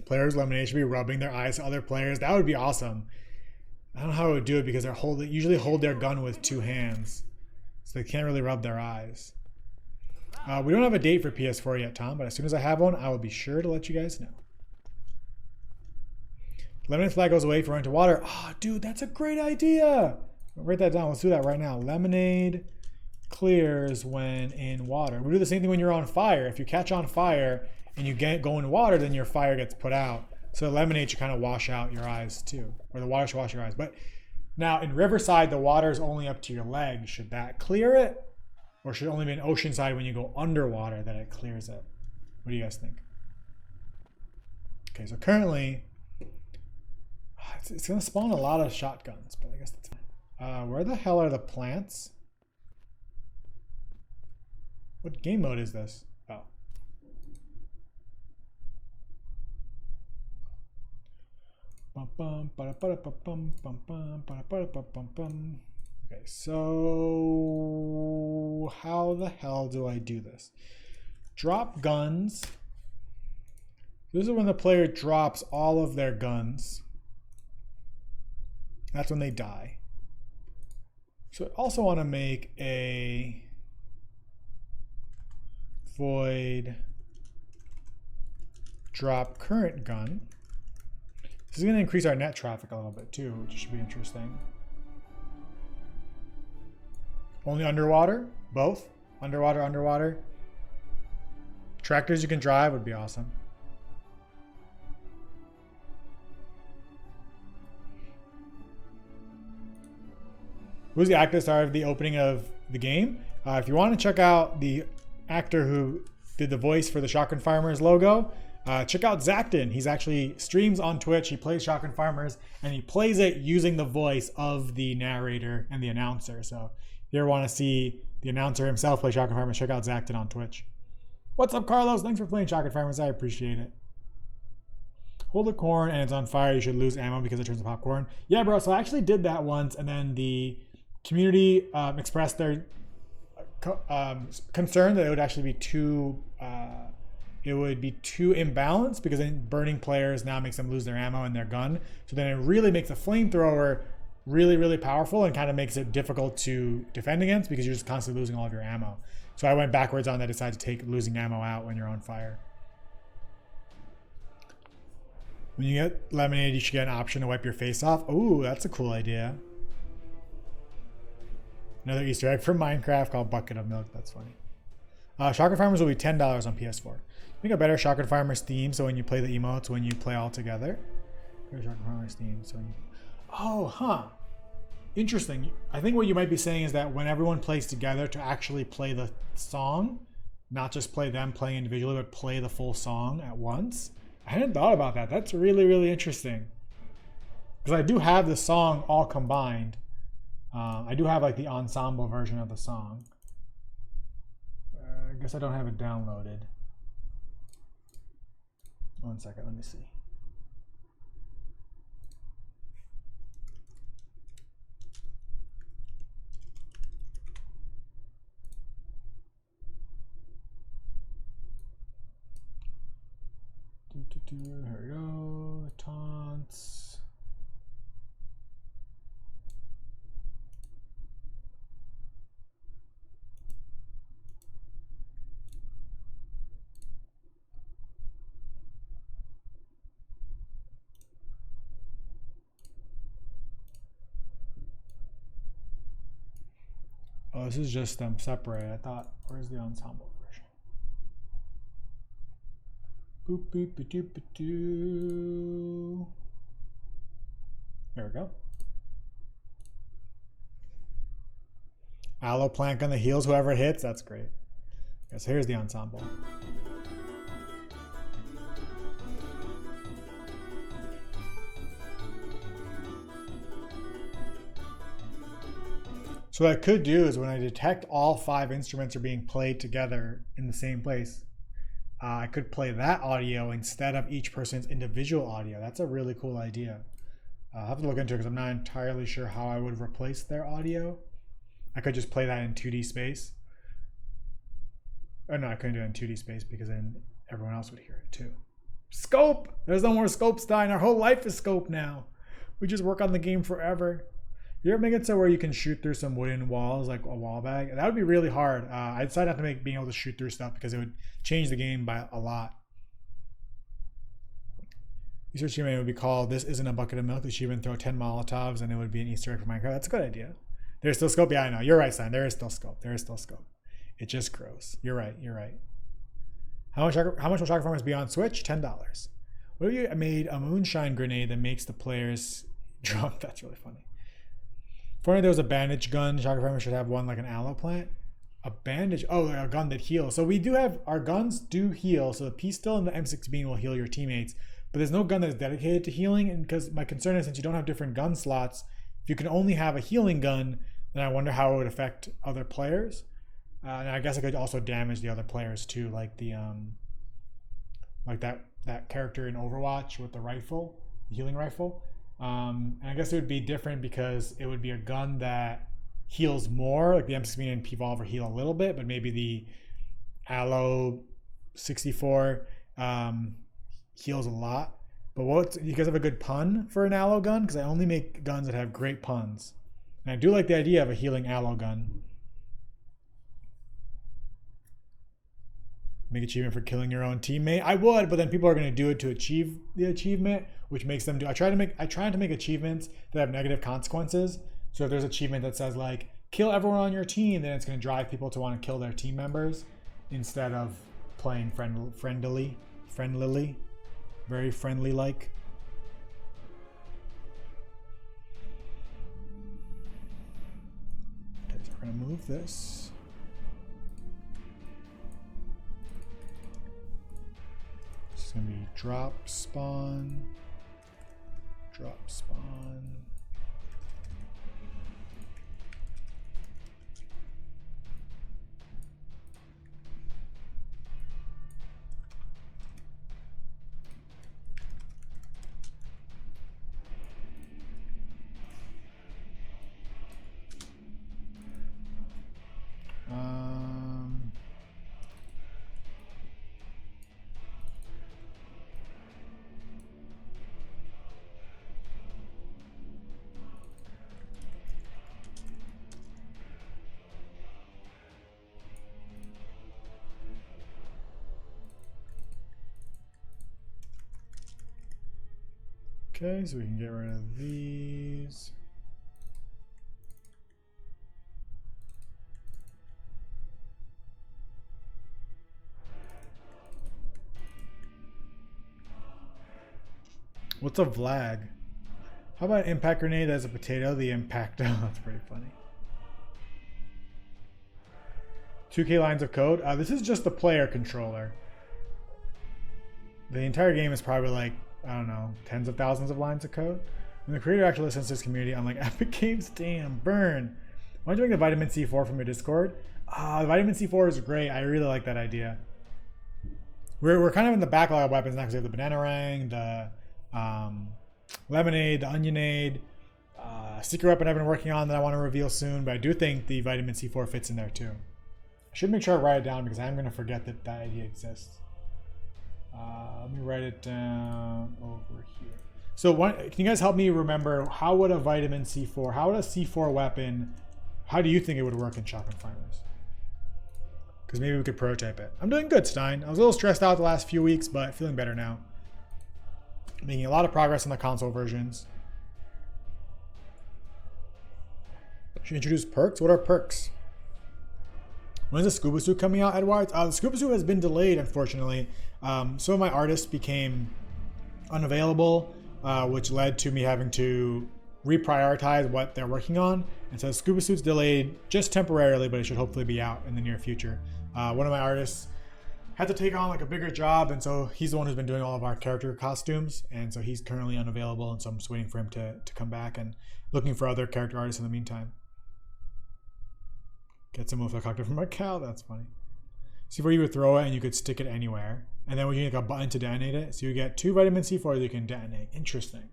Players eliminated should be rubbing their eyes to other players. That would be awesome. I don't know how I would do it because they usually hold their gun with 2 hands. So they can't really rub their eyes. We don't have a date for PS4 yet, Tom, but as soon as I have one, I will be sure to let you guys know. Lemonade flag goes away if you run into water. Oh, dude, that's a great idea. I'll write that down. Let's do that right now. Lemonade clears when in water. We do the same thing when you're on fire. If you catch on fire and you go in water, then your fire gets put out. So lemonade should kind of wash out your eyes too, or the water should wash your eyes. But now in Riverside, the water is only up to your legs. Should that clear it? Or should it only be in Oceanside when you go underwater that it clears it? What do you guys think? Okay, so currently, it's going to spawn a lot of shotguns, but I guess that's fine. Where the hell are the plants? What game mode is this? Oh. Okay, so how the hell do I do this? Drop guns. This is when the player drops all of their guns. That's when they die. So I also want to make a void drop current gun. This is going to increase our net traffic a little bit too, which should be interesting. Only underwater? Both? Underwater, underwater? Tractors you can drive would be awesome. Who's the actor star of the opening of the game? If you want to check out the actor who did the voice for the Shotgun Farmers logo, check out Zacton. He's actually streams on Twitch. He plays Shotgun Farmers, and he plays it using the voice of the narrator and the announcer. So if you ever want to see the announcer himself play Shotgun Farmers, check out Zacton on Twitch. What's up, Carlos? Thanks for playing Shotgun Farmers. I appreciate it. Hold the corn and it's on fire. You should lose ammo because it turns to popcorn. Yeah, bro. So I actually did that once, and then the community expressed their concern that it would actually be too imbalanced, because then burning players now makes them lose their ammo and their gun. So then it really makes a flamethrower really, really powerful and kind of makes it difficult to defend against because you're just constantly losing all of your ammo. So I went backwards on that, decided to take losing ammo out when you're on fire. When you get lemonade, you should get an option to wipe your face off. Oh, that's a cool idea. Another Easter egg from Minecraft called Bucket of Milk. That's funny. Shotgun Farmers will be $10 on PS4. Make a better Shotgun Farmers theme so when you play the emotes, when you play all together. Shotgun Farmers theme. So when you... Oh, huh. Interesting. I think what you might be saying is that when everyone plays together to actually play the song, not just play them playing individually, but play the full song at once. I hadn't thought about that. That's really, really interesting. Because I do have the song all combined. I do have like the ensemble version of the song. I guess I don't have it downloaded. One second, let me see. Here we go. Taunts. Oh, this is just them separate. I thought, where's the ensemble version? Boop, boop, ba, doop, ba, doo. There we go. Aloe plank on the heels, whoever it hits, that's great. Okay, so here's the ensemble. So what I could do is when I detect all 5 instruments are being played together in the same place, I could play that audio instead of each person's individual audio. That's a really cool idea. I'll have to look into it because I'm not entirely sure how I would replace their audio. I could just play that in 2D space. Oh no, I couldn't do it in 2D space because then everyone else would hear it too. Scope! There's no more scope, Stein. Our whole life is scope now. We just work on the game forever. You ever make it so where you can shoot through some wooden walls, like a wall bag? That would be really hard. I decided not to make being able to shoot through stuff because it would change the game by a lot. Easter achievement would be called "This Isn't a Bucket of Milk." The achievement: throw 10 Molotovs, and it would be an Easter egg for Minecraft. That's a good idea. There's still scope. Yeah, I know. You're right, Stein. There is still scope. There is still scope. It just grows. You're right. You're right. How much will Shocker Farmers be on Switch? $10. What if you made a moonshine grenade that makes the players drunk? That's really funny. Fortunately, there was a bandage gun. Shocker Farmers should have one like an aloe plant. A bandage. Oh, a gun that heals. So we do have our guns do heal. So the pistol and the M6 beam will heal your teammates. But there's no gun that's dedicated to healing. And because my concern is since you don't have different gun slots, if you can only have a healing gun, then I wonder how it would affect other players. And I guess I could also damage the other players too, like the like that character in Overwatch with the rifle, the healing rifle. And I guess it would be different because it would be a gun that heals more, like the M16 and P-Volver heal a little bit, but maybe the Aloe 64 heals a lot. But you guys have a good pun for an aloe gun? Because I only make guns that have great puns. And I do like the idea of a healing aloe gun. Make achievement for killing your own teammate. I would, but then people are going to do it to achieve the achievement, which makes them do. I try to make achievements that have negative consequences. So if there's an achievement that says like kill everyone on your team, then it's going to drive people to want to kill their team members instead of playing friendly, very friendly like. Okay, so we're going to move this. It's going to be drop spawn. Okay, so we can get rid of these. What's a Vlag? How about impact grenade as a potato? The impact. Oh, that's pretty funny. 2K lines of code. This is just the player controller. The entire game is probably like, I don't know, tens of thousands of lines of code. When the creator actually listens to this community, I'm like, Epic Games, damn, burn. Why don't you make the vitamin C4 from your Discord? The vitamin C4 is great. I really like that idea. We're kind of in the backlog of weapons now because we have the Bananarang, the Lemonade, the Onionade, secret weapon I've been working on that I want to reveal soon, but I do think the vitamin C4 fits in there too. I should make sure I write it down because I'm going to forget that that idea exists. Let me write it down over here. So can you guys help me remember how would a vitamin C4, how would a C4 weapon, how do you think it would work in Shotgun Farmers? Because maybe we could prototype it. I'm doing good, Stein. I was a little stressed out the last few weeks, but feeling better now. Making a lot of progress on the console versions. Should introduce perks? What are perks? When is the scuba suit coming out, Edwards? The scuba suit has been delayed, unfortunately. Some of my artists became unavailable, which led to me having to reprioritize what they're working on. And so the scuba suit's delayed just temporarily, but it should hopefully be out in the near future. One of my artists had to take on like a bigger job, and so he's the one who's been doing all of our character costumes, and so he's currently unavailable, and so I'm just waiting for him to come back and looking for other character artists in the meantime. Get some of the cocktail from a cow. That's funny. See where you would throw it and you could stick it anywhere. And then when you need like a button to detonate it. So you get 2 vitamin C4 that you can detonate. Interesting.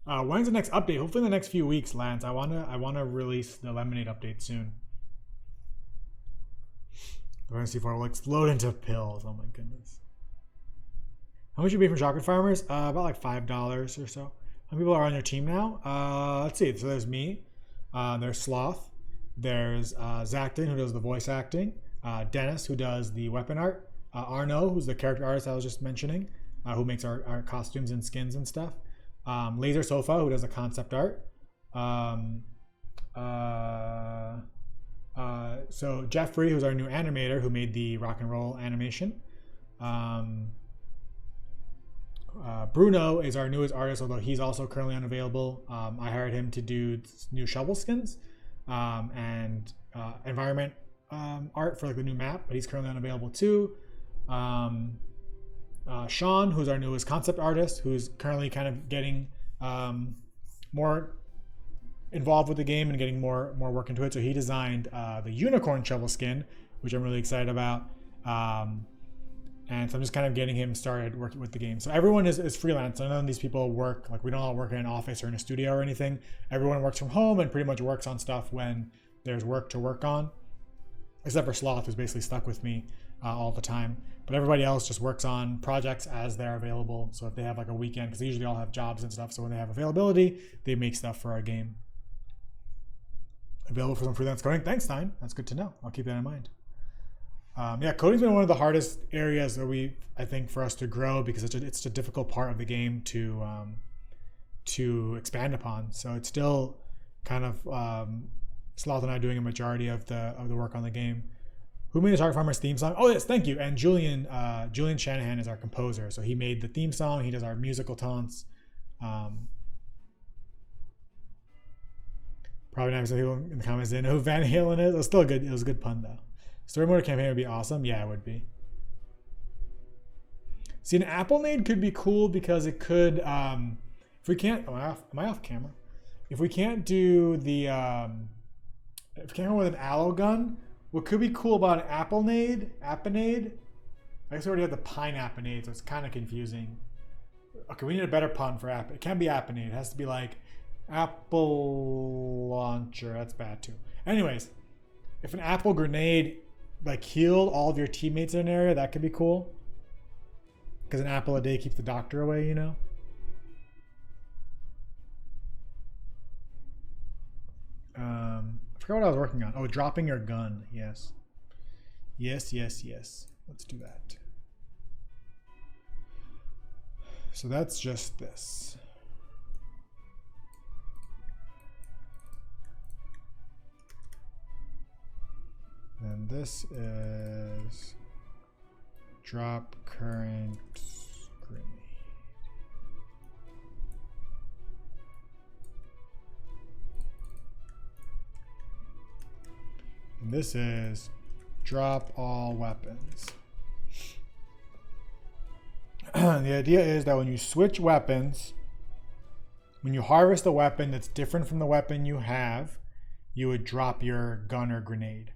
When's the next update? Hopefully in the next few weeks, Lance. I wanna release the Lemonade update soon. Vitamin C4 will explode into pills. Oh my goodness. How much you pay for chocolate farmers? About like $5 or so. How many people are on your team now? Let's see. So there's me. There's Sloth. There's Zacton, who does the voice acting. Dennis, who does the weapon art. Arno, who's the character artist I was just mentioning, who makes our costumes and skins and stuff. Laser Sofa, who does the concept art. So Jeffrey, who's our new animator, who made the rock and roll animation. Bruno is our newest artist, although he's also currently unavailable. I hired him to do new shovel skins and environment art for like the new map, but he's currently unavailable too. Sean, who's our newest concept artist, who's currently kind of getting more involved with the game and getting more work into it. So he designed the unicorn shovel skin, which I'm really excited about. And so I'm just kind of getting him started working with the game. So everyone is freelance. None of these people work, like we don't all work in an office or in a studio or anything. Everyone works from home and pretty much works on stuff when there's work to work on. Except for Sloth, who's basically stuck with me all the time. But everybody else just works on projects as they're available. So if they have like a weekend, because they usually all have jobs and stuff. So when they have availability, they make stuff for our game. Available for some freelance coding. Thanks, Stein. That's good to know. I'll keep that in mind. Yeah, coding's been one of the hardest areas that I think for us to grow, because it's a difficult part of the game to expand upon. So it's still kind of Sloth and I doing a majority of the work on the game. Who made the Target Farmers theme song? Oh yes, thank you. And Julian Shanahan is our composer, so he made the theme song. He does our musical taunts. Probably not some people in the comments didn't know who Van Halen is. It was still good. It was a good pun though. Story mode campaign would be awesome. Yeah, it would be. See, an Applenade could be cool because it could, if we can't, am I off camera? If we can't do the, if we can't go with an aloe gun, what could be cool about an Applenade, I guess we already have the Pineappenade, so it's kind of confusing. Okay, we need a better pun for app. It can't be Appenade. It has to be like Apple Launcher. That's bad too. Anyways, if an apple grenade like healed all of your teammates in an area, that could be cool. Because an apple a day keeps the doctor away, you know? I forgot what I was working on. Oh, dropping your gun. Yes. Yes. Let's do that. So that's just this. And this is drop current grenade. And this is drop all weapons. The idea is that when you switch weapons, when you harvest a weapon that's different from the weapon you have, you would drop your gun or grenade.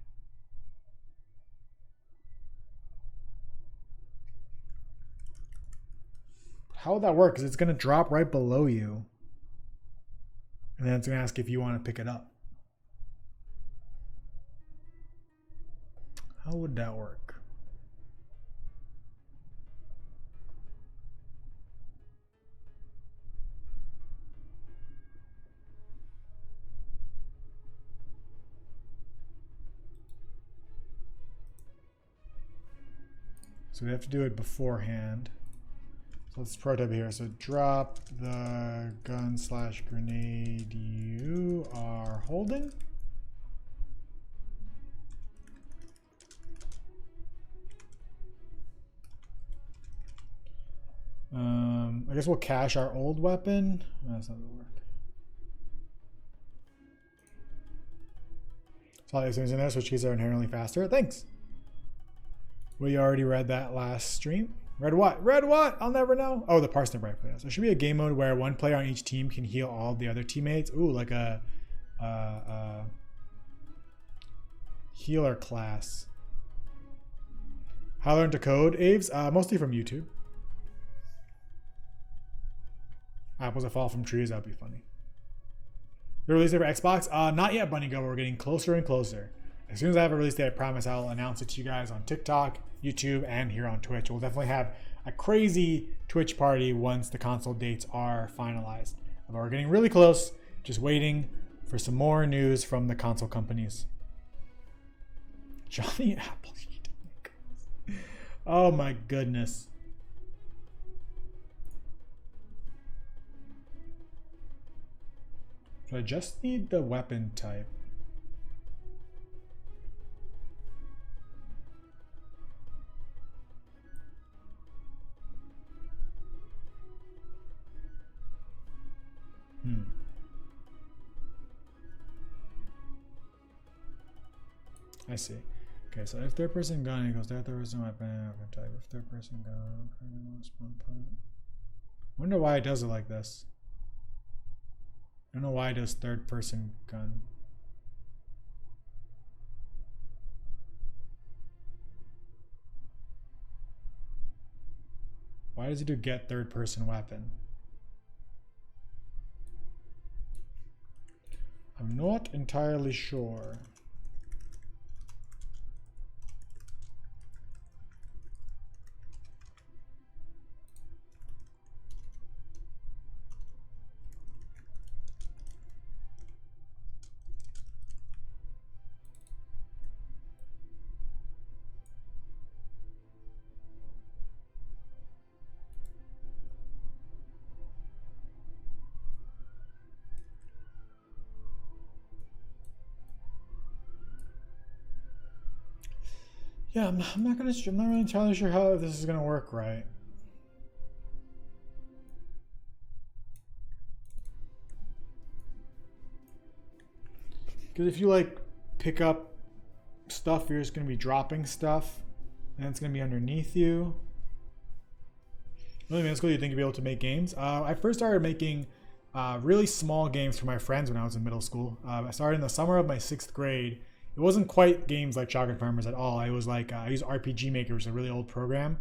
How would that work? Because it's going to drop right below you. And then it's going to ask if you want to pick it up. How would that work? So we have to do it beforehand. So let's prototype here. So drop the gun / grenade you are holding. I guess we'll cache our old weapon. No, that's not gonna work. So all these things in there, switch keys are inherently faster. Thanks. We already read that last stream. Read what? Read what? I'll never know. Oh, the parsnip rifle. So it should be a game mode where one player on each team can heal all the other teammates. Ooh, like a Healer class. How I learned to code, Aves? Mostly from YouTube. Apples that fall from trees, that'd be funny. The release date for Xbox? Not yet, Bunny Go. We're getting closer and closer. As soon as I have a release date, I promise I'll announce it to you guys on TikTok, YouTube, and here on Twitch. We'll definitely have a crazy Twitch party once the console dates are finalized. But we're getting really close, just waiting for some more news from the console companies. Johnny Appleseed. Oh my goodness. So I just need the weapon type. I see. Okay, so if third person gun equals third person weapon type. If third person gun, I wonder why it does it like this. I don't know why it does third person gun. Why does it do get third person weapon? I'm not entirely sure. Yeah, I'm not really entirely sure how this is gonna work right. Because if you like pick up stuff, you're just gonna be dropping stuff, and it's gonna be underneath you. Really middle school, you think you'd be able to make games? I first started making really small games for my friends when I was in middle school. I started in the summer of my 6th grade. It wasn't quite games like Shotgun Farmers at all. It was like, I used RPG Maker, which is a really old program.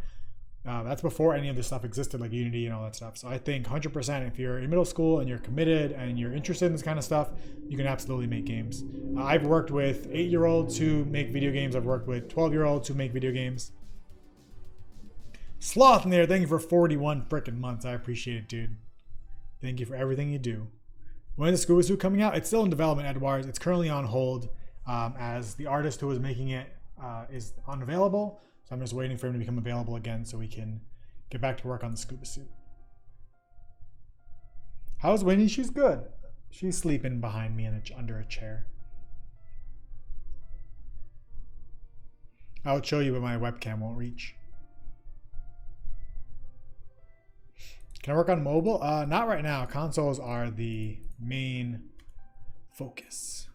That's before any of this stuff existed, like Unity and all that stuff. So I think 100% if you're in middle school and you're committed and you're interested in this kind of stuff, you can absolutely make games. I've worked with 8-year-olds who make video games. I've worked with 12-year-olds who make video games. Sloth in there, thank you for 41 frickin' months. I appreciate it, dude. Thank you for everything you do. When is the Scuba Suit coming out? It's still in development, Edwards. It's currently on hold. As the artist who was making it is unavailable. So I'm just waiting for him to become available again so we can get back to work on the scuba suit. How's Winnie? She's good. She's sleeping behind me under a chair. I would show you, but my webcam won't reach. Can I work on mobile? Not right now. Consoles are the main focus.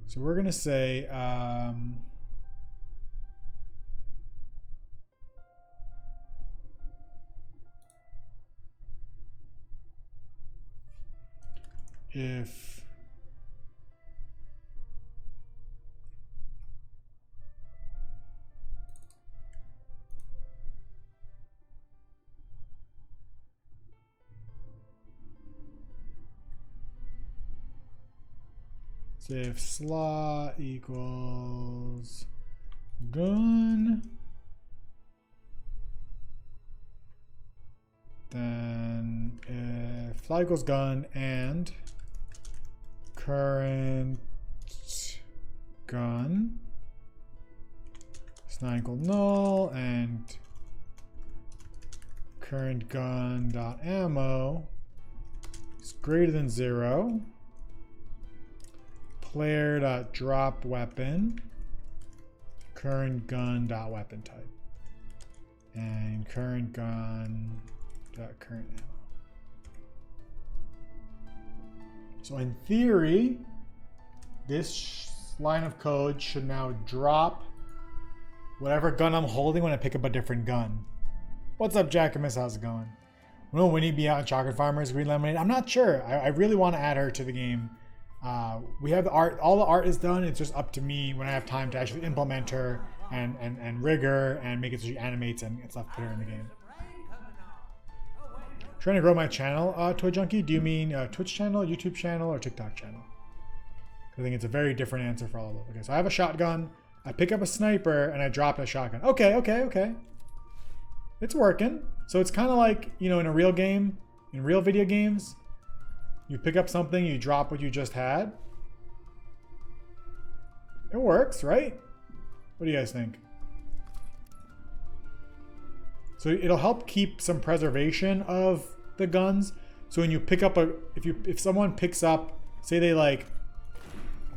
So we're going to say if slaw equals gun, then if fly equals gun and current gun is not equal null, and current gun dot ammo is greater than 0. Player.drop weapon, current gun dot weapon type, and current gun dot current ammo. So in theory, this line of code should now drop whatever gun I'm holding when I pick up a different gun. What's up, Jackamus? How's it going? Will Winnie be out in Chocolate Farmers Green Lemonade? I'm not sure. I really want to add her to the game. We have the art. All the art is done. It's just up to me when I have time to actually implement her and rig her and make it so she animates and stuff, put her in the game. Trying to grow my channel, Toy Junkie. Do you mean Twitch channel, YouTube channel, or TikTok channel? I think it's a very different answer for all of them. Okay, so I have a shotgun. I pick up a sniper and I drop a shotgun. Okay. It's working. So it's kind of like, you know, in a real game, in real video games, you pick up something, you drop what you just had. It works, right? What do you guys think? So it'll help keep some preservation of the guns. So when you pick up if someone picks up, say they like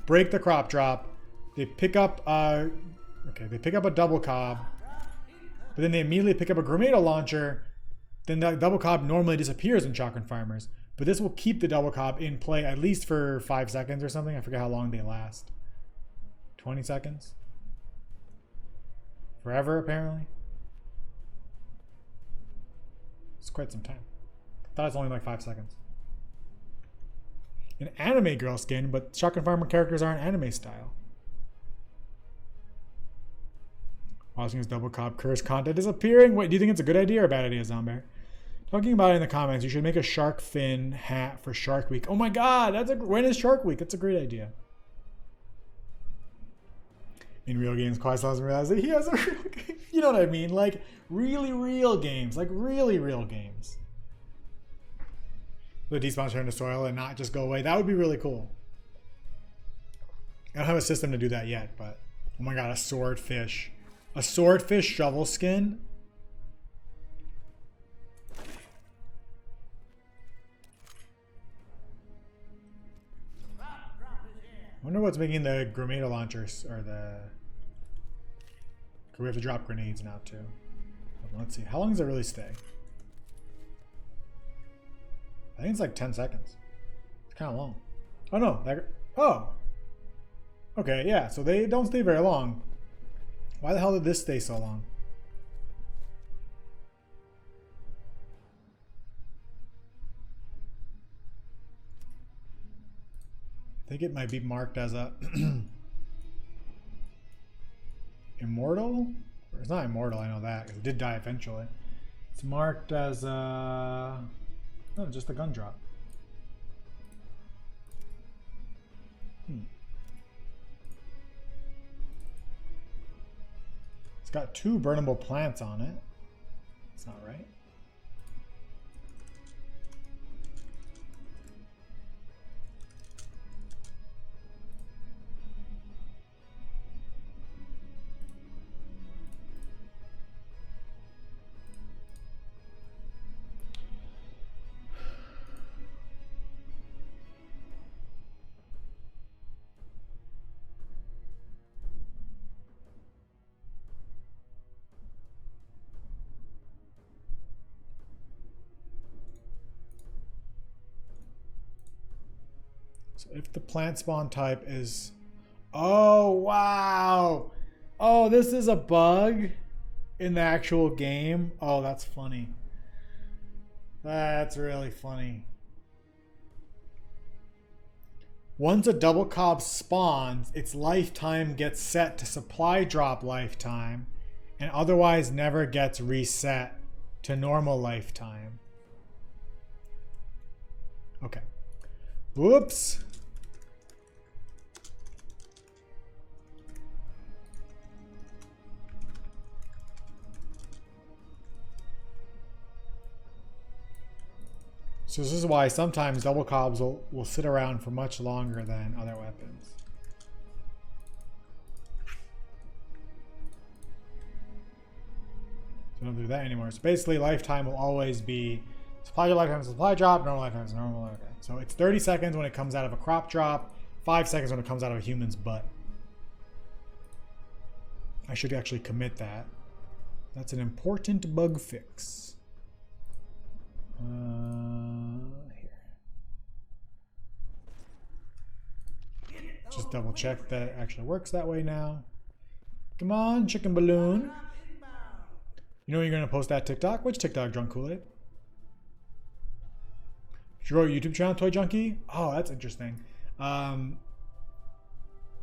break the crop drop, they pick up they pick up a double cob, but then they immediately pick up a grenade launcher, then that double cob normally disappears in Shotgun Farmers. But this will keep the double cob in play at least for 5 seconds or something. I forget how long they last. 20 seconds? Forever, apparently. It's quite some time. I thought it was only like 5 seconds. An anime girl skin, but Shotgun Farmer characters aren't anime style. Watching his double cob curse content disappearing. Wait, do you think it's a good idea or a bad idea, Zombear? Talking about it in the comments. You should make a shark fin hat for Shark Week. Oh my God, when is Shark Week? That's a great idea. In real games, Quest doesn't realize that he has a real game. You know what I mean? Like really real games, like really real games. The despawn turn to soil and not just go away. That would be really cool. I don't have a system to do that yet, but oh my God, a swordfish. A swordfish shovel skin? I wonder what's making the grenade launchers or the... We have to drop grenades now too. Let's see. How long does it really stay? I think it's like 10 seconds. It's kind of long. Oh no. Oh. Okay, yeah. So they don't stay very long. Why the hell did this stay so long? I think it might be marked as a immortal? Or it's not immortal, I know that, because it did die eventually. It's marked as a... No, just a gun drop. It's got 2 burnable plants on it. That's not right. So if the plant spawn type is... Oh, wow! Oh, this is a bug in the actual game? Oh, that's funny. That's really funny. Once a double cob spawns, its lifetime gets set to supply drop lifetime and otherwise never gets reset to normal lifetime. Okay. Whoops. So this is why sometimes double cobs will sit around for much longer than other weapons. So don't do that anymore. So basically lifetime will always be supply drop, lifetime, supply drop, normal lifetime is normal. Okay. So it's 30 seconds when it comes out of a crop drop, 5 seconds when it comes out of a human's butt. I should actually commit that. That's an important bug fix. Here. Just double check that it actually works that way now. Come on, chicken balloon. You know you're gonna post that TikTok? Which TikTok, Drunk Kool-Aid? Should grow a YouTube channel, Toy Junkie? Oh, that's interesting.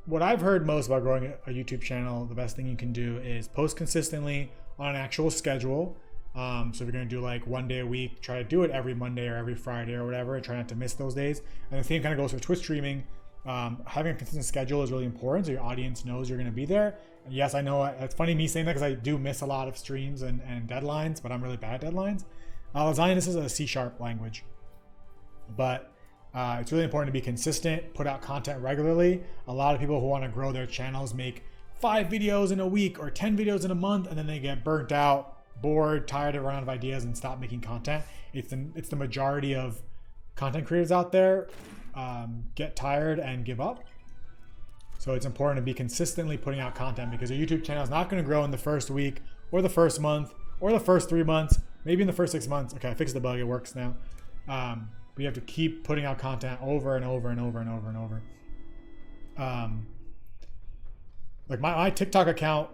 What I've heard most about growing a YouTube channel, the best thing you can do is post consistently on an actual schedule. So if you're going to do like 1 day a week, try to do it every Monday or every Friday or whatever, and try not to miss those days. And the same kind of goes for Twitch streaming. Having a consistent schedule is really important so your audience knows you're going to be there. And yes, I know it's funny me saying that because I do miss a lot of streams and deadlines, but I'm really bad at deadlines. Lasagna, this is a C# language, but it's really important to be consistent, put out content regularly. A lot of people who want to grow their channels make 5 videos in a week or 10 videos in a month, and then they get burnt out, bored, tired of running out of ideas, and stop making content. It's the majority of content creators out there get tired and give up. So it's important to be consistently putting out content because your YouTube channel is not going to grow in the first week or the first month or the first 3 months, maybe in the first 6 months. Okay, I fixed the bug, it works now. But you have to keep putting out content over and over and over and over and over. Like my TikTok account,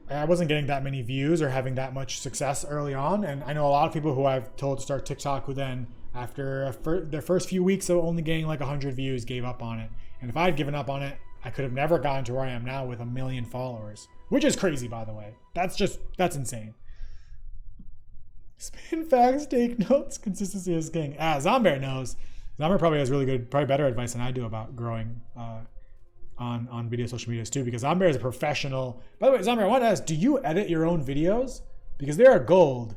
I wasn't getting that many views or having that much success early on. And I know a lot of people who I've told to start TikTok who then after their first few weeks of only getting like 100 views gave up on it. And if I had given up on it, I could have never gotten to where I am now with 1 million followers, which is crazy, by the way. That's insane. Spin facts, take notes, consistency is king. Zombear knows. Zombear probably has probably better advice than I do about growing on video social medias too, because Zombear is a professional. By the way, Zombear, I want to ask, do you edit your own videos? Because they are gold.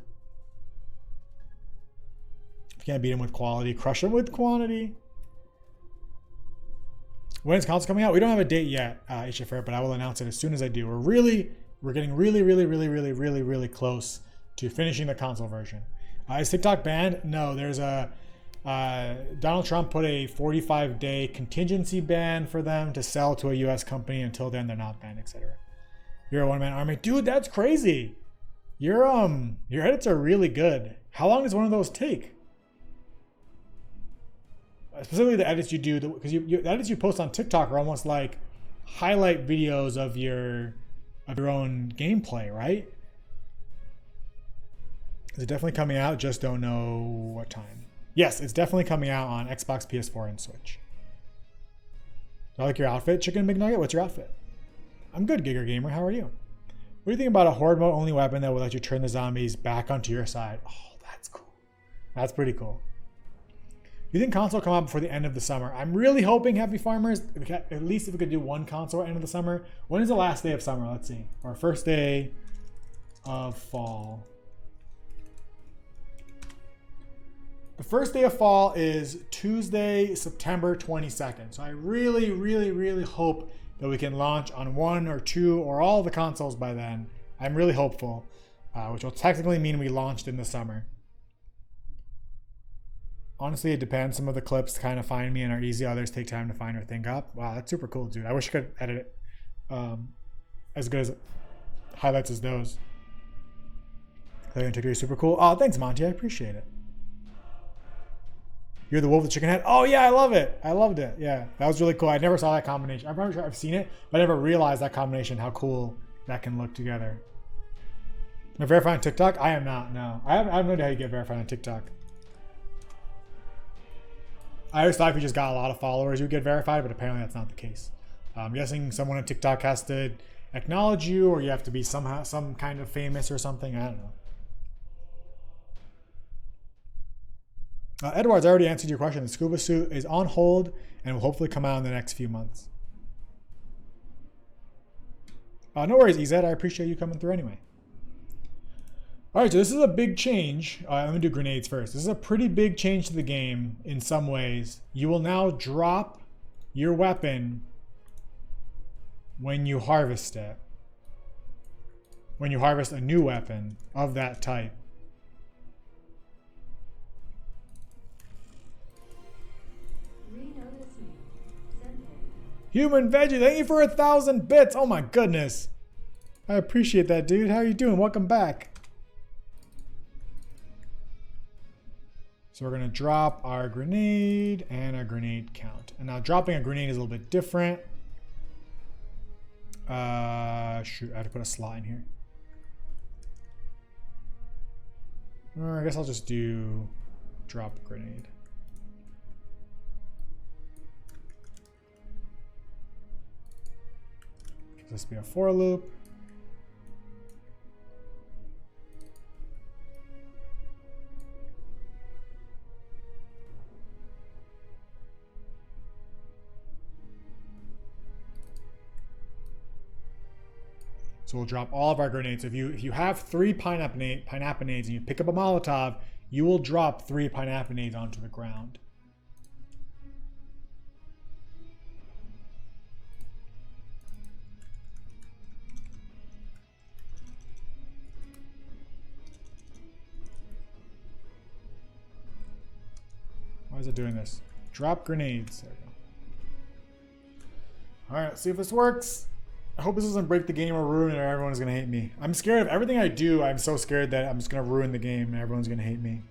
If you can't beat them with quality, crush them with quantity. When is console coming out? We don't have a date yet, HFR, but I will announce it as soon as I do. We're getting really close to finishing the console version. Is TikTok banned? No, there's Donald Trump put a 45-day contingency ban for them to sell to a US company. Until then, they're not banned, etc. You're a one-man army. Dude, that's crazy. Your edits are really good. How long does one of those take? Specifically the edits you do, because the edits you post on TikTok are almost like highlight videos of your own gameplay, right? Is it definitely coming out? Just don't know what time. Yes, it's definitely coming out on Xbox, PS4, and Switch. Do I like your outfit, Chicken McNugget? What's your outfit? I'm good, Giger Gamer. How are you? What do you think about a horde mode only weapon that will let you turn the zombies back onto your side? Oh, that's cool. That's pretty cool. Do you think console will come out before the end of the summer? I'm really hoping, Happy Farmers, at least if we could do one console at the end of the summer. When is the last day of summer? Let's see. Or first day of fall. The first day of fall is Tuesday, September 22nd. So I really hope that we can launch on 1 or 2 or all the consoles by then. I'm really hopeful, which will technically mean we launched in the summer. Honestly, it depends. Some of the clips kind of find me and are easy. Others take time to find or think up. Wow, that's super cool, dude. I wish I could edit it as good as highlights as those. You're super cool. Oh, thanks, Monty. I appreciate it. You're the wolf with the chicken head. Oh yeah, I love it. I loved it. Yeah, that was really cool. I never saw that combination. I'm pretty sure I've seen it, but I never realized that combination, how cool that can look together. Am I verified on TikTok? I am not. No, I have no idea how you get verified on TikTok. I always thought if you just got a lot of followers, you would get verified, but apparently that's not the case. I'm guessing someone on TikTok has to acknowledge you, or you have to be some kind of famous or something. I don't know. Edwards, I already answered your question. The scuba suit is on hold and will hopefully come out in the next few months. No worries, EZ. I appreciate you coming through anyway. All right, so this is a big change. Let me do grenades first. This is a pretty big change to the game in some ways. You will now drop your weapon when you harvest it. When you harvest a new weapon of that type. Human Veggie, thank you for 1,000 bits. Oh my goodness. I appreciate that, dude. How are you doing? Welcome back. So we're going to drop our grenade and our grenade count. And now dropping a grenade is a little bit different. Shoot, I have to put a slot in here. Or I guess I'll just do drop grenade. This be a for loop. So we'll drop all of our grenades. If you have 3 pineappenades and you pick up a Molotov, you will drop 3 pineappenades onto the ground. Why is it doing this? Drop grenades. There we go. All right, let's see if this works. I hope this doesn't break the game or ruin it or everyone's going to hate me. I'm scared of everything I do. I'm so scared that I'm just going to ruin the game and everyone's going to hate me.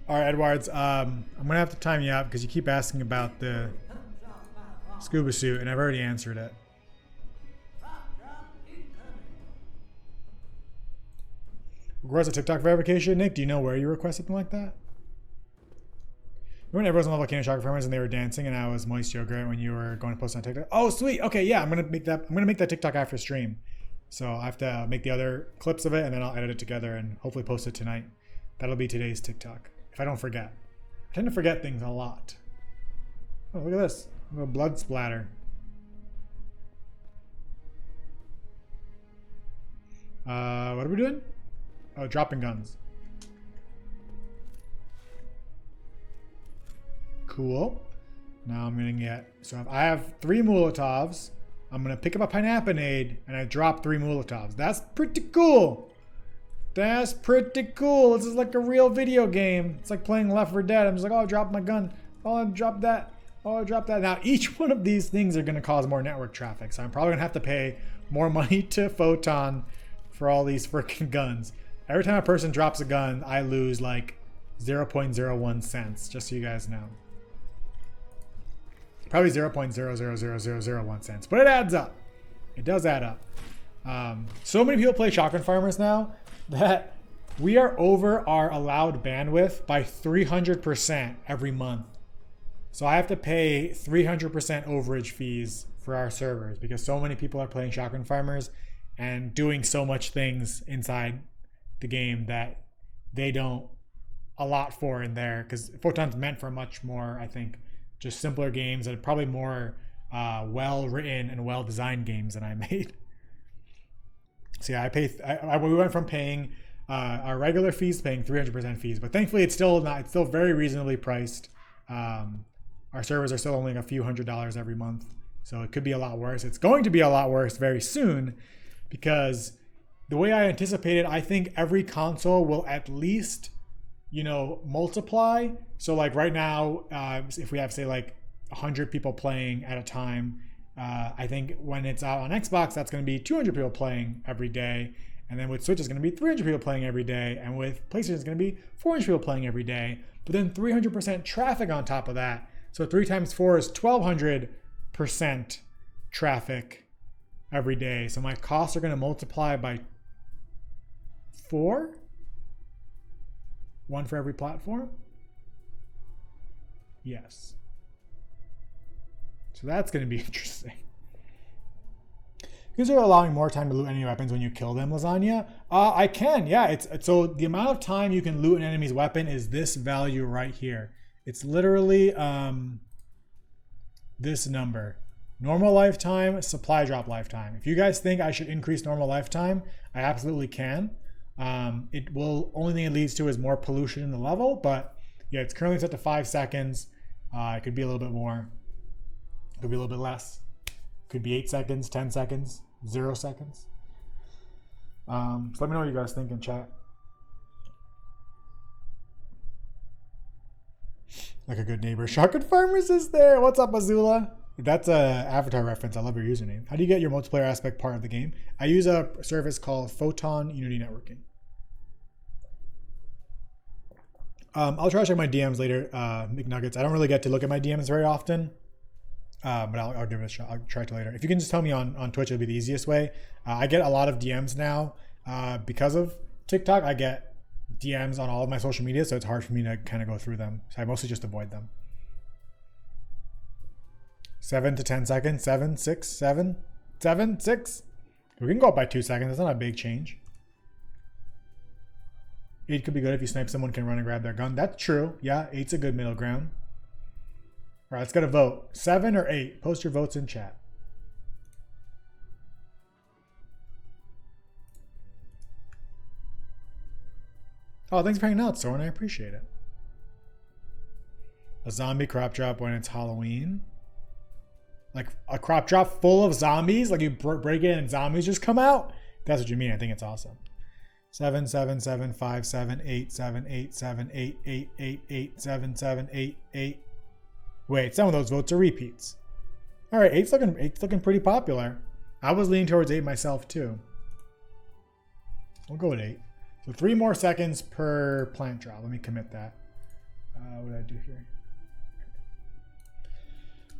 All right, Edwards, I'm going to have to time you out because you keep asking about the scuba suit and I've already answered it. Request a TikTok verification. Nick, do you know where you request something like that? Remember when everyone was on the volcano chocolate farmers and they were dancing and I was moist yogurt when you were going to post on TikTok? Oh, sweet. Okay, yeah, I'm gonna make that TikTok after stream. So I have to make the other clips of it and then I'll edit it together and hopefully post it tonight. That'll be today's TikTok. If I don't forget. I tend to forget things a lot. Oh, look at this. A little blood splatter. What are we doing? Oh, dropping guns. Cool. Now I'm gonna get, so if I have 3 Molotovs, I'm gonna pick up a pineappenade and I drop 3 Molotovs. That's pretty cool. That's pretty cool. This is like a real video game. It's like playing Left 4 Dead. I'm just like, oh, I dropped my gun. Oh, I dropped that. Oh, I dropped that. Now each one of these things are gonna cause more network traffic. So I'm probably gonna have to pay more money to Photon for all these freaking guns. Every time a person drops a gun, I lose like 0.01 cents, just so you guys know. Probably 0.000001 cents, but it adds up. It does add up. So many people play shotgun farmers now that we are over our allowed bandwidth by 300% every month. So I have to pay 300% overage fees for our servers because so many people are playing shotgun farmers and doing so much things inside the game that they don't allot for in there because Photon's meant for much more, I think, just simpler games and probably more well-written and well-designed games than I made. So yeah, we went from paying our regular fees to paying 300% fees, but thankfully it's still very reasonably priced. Our servers are still only a few $100s every month, so it could be a lot worse. It's going to be a lot worse very soon because the way I anticipated, I think every console will at least, multiply. So like right now, if we have say like 100 people playing at a time, I think when it's out on Xbox, that's going to be 200 people playing every day. And then with Switch, it's going to be 300 people playing every day. And with PlayStation, it's going to be 400 people playing every day. But then 300% traffic on top of that. So 3 times 4 is 1,200% traffic every day. So my costs are going to multiply by 4. 1 for every platform? Yes. So that's going to be interesting. Because you're allowing more time to loot enemy weapons when you kill them, Lasagna? I can, yeah. It's so the amount of time you can loot an enemy's weapon is this value right here. It's literally this number. Normal lifetime, supply drop lifetime. If you guys think I should increase normal lifetime, I absolutely can. It will, only thing it leads to is more pollution in the level, but yeah, it's currently set to 5 seconds. It could be a little bit more. It could be a little bit less. Could be 8 seconds, 10 seconds, 0 seconds. So let me know what you guys think in chat. Like a good neighbor. Shotgun Farmers is there. What's up, Azula? That's a Avatar reference. I love your username. How do you get your multiplayer aspect part of the game? I use a service called Photon Unity Networking. I'll try to check my DMs later, McNuggets. I don't really get to look at my DMs very often. But I'll give it a shot. I'll try to later. If you can just tell me on Twitch, it'll be the easiest way. I get a lot of DMs now because of TikTok. I get DMs on all of my social media, so it's hard for me to kind of go through them. So I mostly just avoid them. 7 to 10 seconds. 7, 6, 7, 7, 6. We can go up by 2 seconds. That's not a big change. 8 could be good if you snipe someone, can run and grab their gun. That's true. Yeah, 8's a good middle ground. All right, let's get a vote. 7 or 8? Post your votes in chat. Oh, thanks for hanging out, Soren. I appreciate it. A zombie crop drop when it's Halloween. Like a crop drop full of zombies? Like you break in and zombies just come out? That's what you mean. I think it's awesome. 7, 7, 7, 5, 7, 8, 7, 8, 7, 8, 8, 8, 8, 7, 7, 8, 8. Wait, some of those votes are repeats. All right, 8's looking pretty popular. I was leaning towards 8 myself too. We'll go with 8. So 3 more seconds per plant drop. Let me commit that. What did I do here?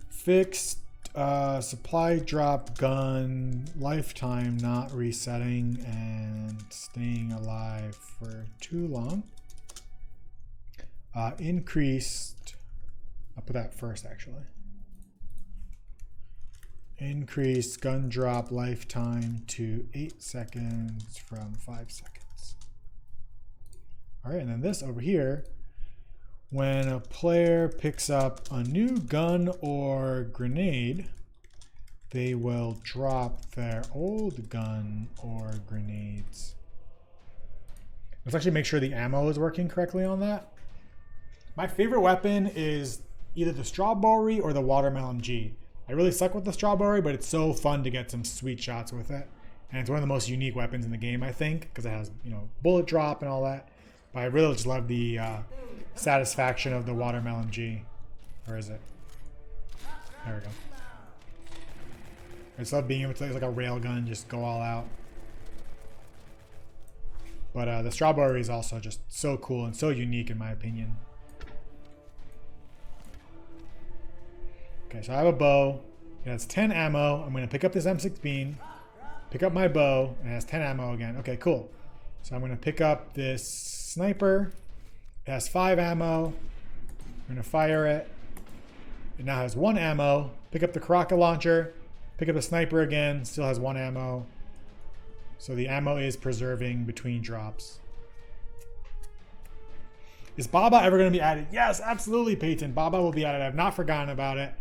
Fixed supply drop gun lifetime not resetting and staying alive for too long. Increased. I'll put that first actually. Increased gun drop lifetime to 8 seconds from 5 seconds. All right, and then this over here, when a player picks up a new gun or grenade, they will drop their old gun or grenades. Let's actually make sure the ammo is working correctly on that. My favorite weapon is either the strawberry or the watermelon G. I really suck with the strawberry, but it's so fun to get some sweet shots with it. And it's one of the most unique weapons in the game, I think, because it has, you know, bullet drop and all that. But I really just love the satisfaction of the watermelon G. Where is it? There we go. I just love being able to, like a rail gun, just go all out. But the strawberry is also just so cool and so unique in my opinion. Okay, so I have a bow. It has 10 ammo. I'm going to pick up this M6 bean, pick up my bow, and it has 10 ammo again. Okay, cool. So I'm going to pick up this sniper. It has 5 ammo. I'm going to fire it. It now has 1 ammo. Pick up the rocket launcher. Pick up the sniper again. Still has 1 ammo. So the ammo is preserving between drops. Is Baba ever going to be added? Yes, absolutely, Peyton. Baba will be added. I've not forgotten about it.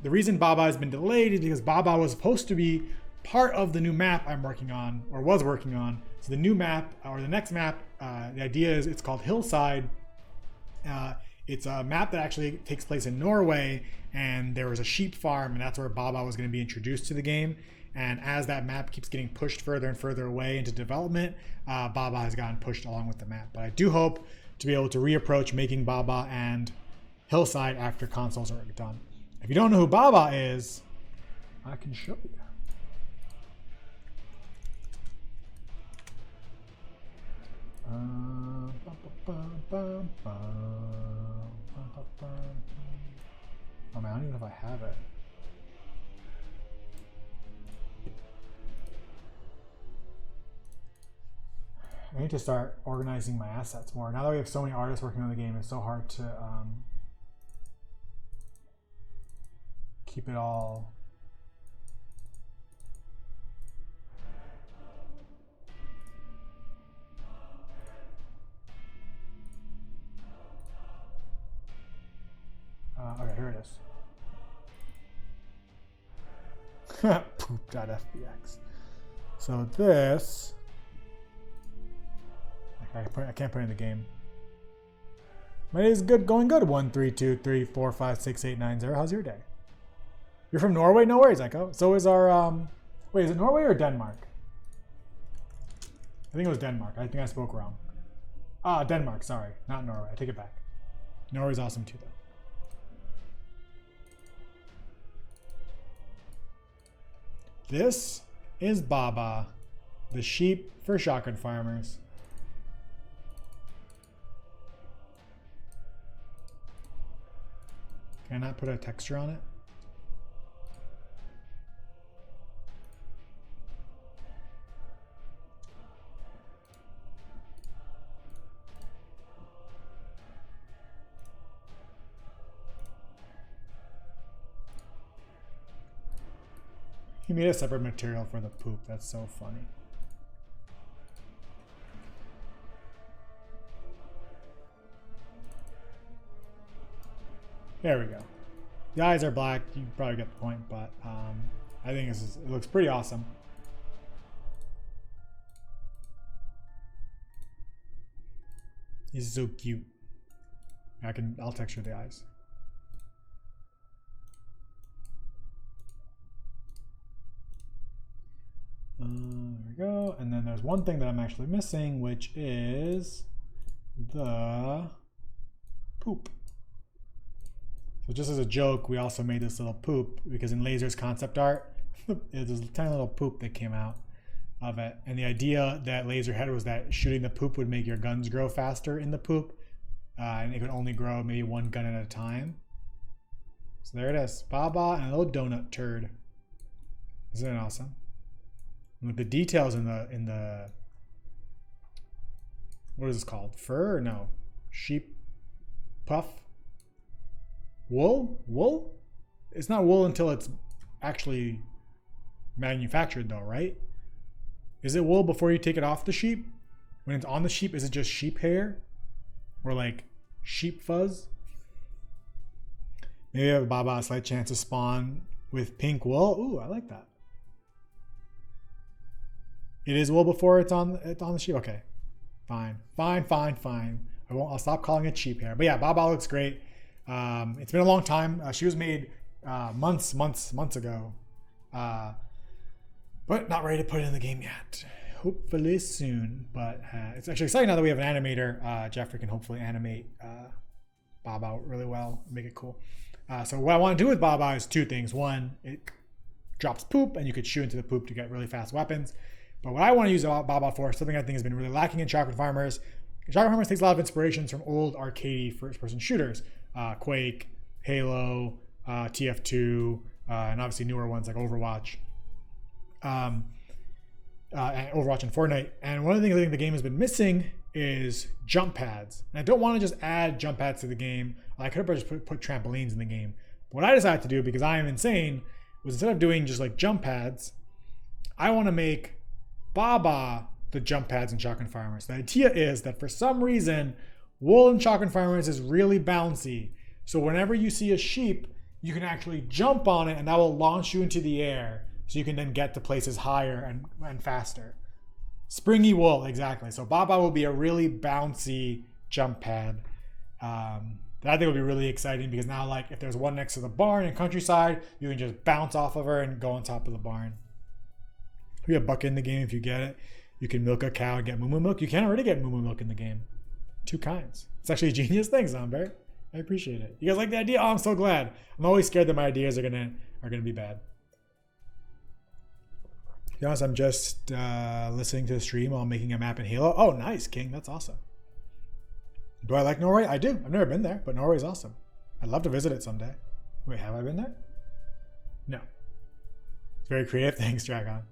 The reason Baba has been delayed is because Baba was supposed to be part of the new map I'm working on, or was working on. So the new map, or the next map, the idea is it's called Hillside. It's a map that actually takes place in Norway, and there was a sheep farm, and that's where Baba was going to be introduced to the game. And as that map keeps getting pushed further and further away into development, Baba has gotten pushed along with the map. But I do hope to be able to reapproach making Baba and Hillside after consoles are done. If you don't know who Baba is, I can show you. Oh man, I don't even know if I have it. I need to start organizing my assets more. Now that we have so many artists working on the game, it's so hard to keep it all. Okay, here it is. Poop.fbx. So this, I can't put it in the game. My day is good, going good. 1, 3, 2, 3, 4, 5, 6, 8, 9, 0. How's your day? You're from Norway? No worries, Echo. So is our, wait, is it Norway or Denmark? I think it was Denmark. I think I spoke wrong. Ah, Denmark, sorry. Not Norway. I take it back. Norway's awesome too, though. This is Baba, the sheep for shotgun farmers. Can I not put a texture on it? He made a separate material for the poop. That's so funny. There we go. The eyes are black. You probably get the point, but I think it looks pretty awesome. He's so cute. I'll texture the eyes. There we go. And then there's one thing that I'm actually missing, which is the poop. So just as a joke, we also made this little poop because in Laser's concept art, there's a tiny little poop that came out of it. And the idea that Laser had was that shooting the poop would make your guns grow faster in the poop. And it could only grow maybe one gun at a time. So there it is. Baba and a little donut turd. Isn't it awesome? With the details in the what is this called? Fur or no? Sheep puff? Wool? Wool? It's not wool until it's actually manufactured though, right? Is it wool before you take it off the sheep? When it's on the sheep, is it just sheep hair? Or like sheep fuzz? Maybe I have Baba a slight chance to spawn with pink wool. Ooh, I like that. It is wool before it's on the sheep. Okay, fine. I'll stop calling it sheep hair. But yeah, Baba looks great. It's been a long time. She was made months ago, but not ready to put it in the game yet. Hopefully soon. But it's actually exciting now that we have an animator. Jeffrey can hopefully animate Baba really well, make it cool. So what I want to do with Baba is two things. One, it drops poop, and you could shoot into the poop to get really fast weapons. But what I want to use Baba for, something I think has been really lacking in Chocolate Farmers. Chocolate Farmers takes a lot of inspirations from old arcadey first-person shooters. Quake, Halo, TF2, and obviously newer ones like Overwatch. And Overwatch and Fortnite. And one of the things I think the game has been missing is jump pads. And I don't want to just add jump pads to the game. I could have just put trampolines in the game. What I decided to do, because I am insane, was instead of doing just like jump pads, I want to make Baba the jump pads in Chocolate Farmers. The idea is that for some reason, wool in Chocolate Farmers is really bouncy. So whenever you see a sheep, you can actually jump on it and that will launch you into the air. So you can then get to places higher and faster. Springy wool, exactly. So Baba will be a really bouncy jump pad. That I think will be really exciting because now, like, if there's one next to the barn in Countryside, you can just bounce off of her and go on top of the barn. We have bucket in the game if you get it. You can milk a cow and get moo milk. You can already get moo milk in the game. 2 kinds. It's actually a genius thing, Zombear. I appreciate it. You guys like the idea? Oh, I'm so glad. I'm always scared that my ideas are gonna be bad. To be honest, I'm just listening to the stream while making a map in Halo. Oh, nice, King. That's awesome. Do I like Norway? I do. I've never been there, but Norway's awesome. I'd love to visit it someday. Wait, have I been there? No. It's very creative. Thanks, Dragon.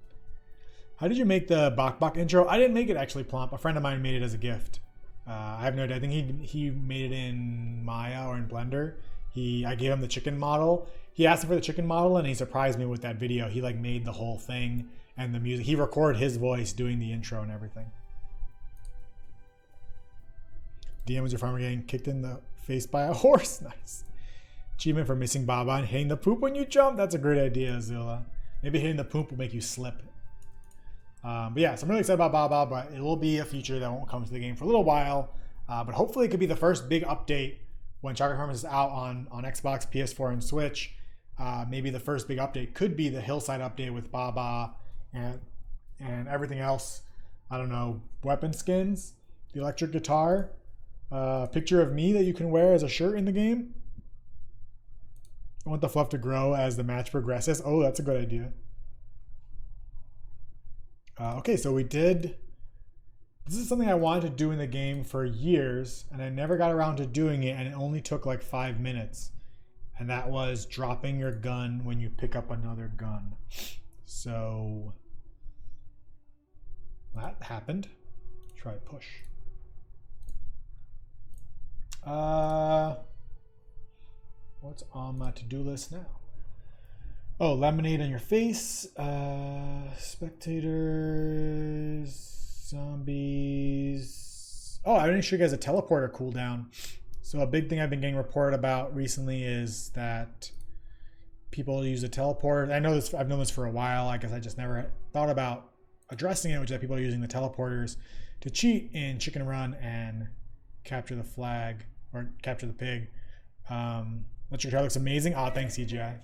How did you make the Bok Bok intro? I didn't make it actually, Plump. A friend of mine made it as a gift. I have no idea. I think he made it in Maya or in Blender. I gave him the chicken model. He asked me for the chicken model and he surprised me with that video. He like made the whole thing and the music. He recorded his voice doing the intro and everything. DM was your farmer getting kicked in the face by a horse. Nice. Achievement for missing Baba and hitting the poop when you jump. That's a great idea, Zilla. Maybe hitting the poop will make you slip. But yeah, so I'm really excited about Baba, but it will be a feature that won't come to the game for a little while. But hopefully it could be the first big update when Chocolate Farmers is out on Xbox, PS4, and Switch. Maybe the first big update could be the Hillside update with Baba and everything else. I don't know, weapon skins, the electric guitar, picture of me that you can wear as a shirt in the game. I want the fluff to grow as the match progresses. Oh, that's a good idea. Okay, so we did. This is something I wanted to do in the game for years, and I never got around to doing it, and it only took like 5 minutes. And that was dropping your gun when you pick up another gun. So that happened. Try push. What's on my to-do list now? Oh, lemonade on your face. Spectators, zombies. Oh, I didn't show you guys a teleporter cooldown. So a big thing I've been getting reported about recently is that people use a teleporter. I know this. I've known this for a while. I guess I just never thought about addressing it, which is that people are using the teleporters to cheat in Chicken Run and capture the flag or capture the pig. That your trailer looks amazing. Oh, thanks, CGI.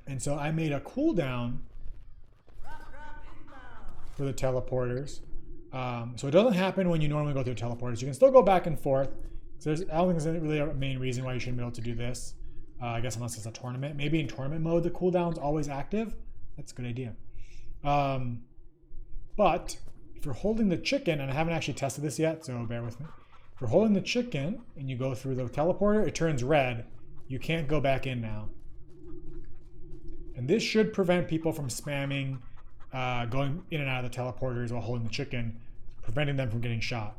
And so I made a cooldown for the teleporters. So it doesn't happen when you normally go through teleporters. You can still go back and forth. So I don't think there's really a main reason why you shouldn't be able to do this. I guess unless it's a tournament. Maybe in tournament mode the cooldown's always active. That's a good idea. But if you're holding the chicken, and I haven't actually tested this yet, so bear with me. If you're holding the chicken and you go through the teleporter, it turns red. You can't go back in now. And this should prevent people from spamming, going in and out of the teleporters while holding the chicken, preventing them from getting shot.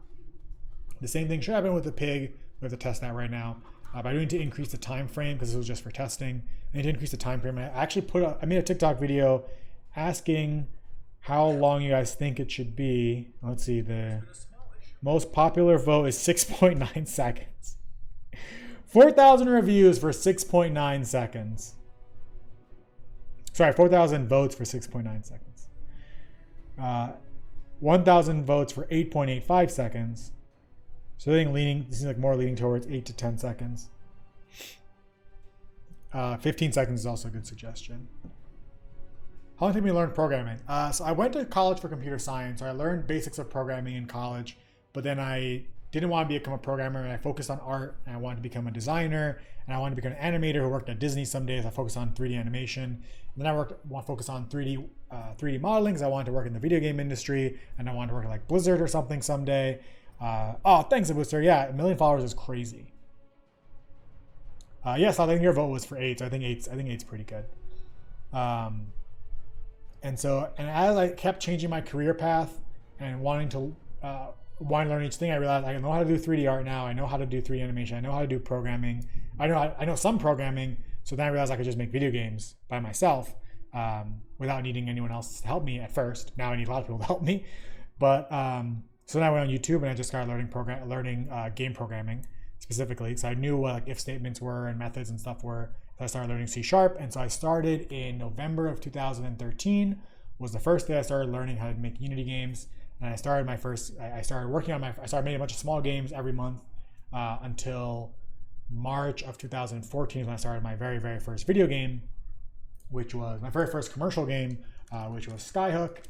The same thing should happen with the pig. We have to test that right now. But I do need to increase the time frame because this was just for testing. I need to increase the time frame. I actually I made a TikTok video asking how long you guys think it should be. Let's see, the most popular vote is 6.9 seconds. 4,000 reviews for 6.9 seconds. Sorry, 4,000 votes for 6.9 seconds. 1,000 votes for 8.85 seconds. So I think this seems like more leaning towards 8 to 10 seconds. 15 seconds is also a good suggestion. How long did it take me to learn programming? So I went to college for computer science. So I learned basics of programming in college, but then I didn't want to become a programmer, and I focused on art, and I wanted to become a designer, and I wanted to become an animator who worked at Disney some days. I focused on 3D animation, and then I want to focus on 3D modeling because I wanted to work in the video game industry, and I wanted to work at like Blizzard or something someday. Oh, thanks, Booster. Yeah, 1 million followers is crazy. Yes, I think your vote was for 8. So I think 8's pretty good. And as I kept changing my career path and wanting to learn each thing, I realized I know how to do 3D art now. I know how to do 3D animation. I know how to do programming. I know some programming. So then I realized I could just make video games by myself without needing anyone else to help me at first. Now I need a lot of people to help me. But so then I went on YouTube and I just started learning game programming specifically. So I knew what like if statements were and methods and stuff were. So I started learning C#. And so I started in November of 2013 was the first day I started learning how to make Unity games. And I started making a bunch of small games every month until March of 2014 when I started my very, very first video game, which was my very first commercial game, which was Skyhook.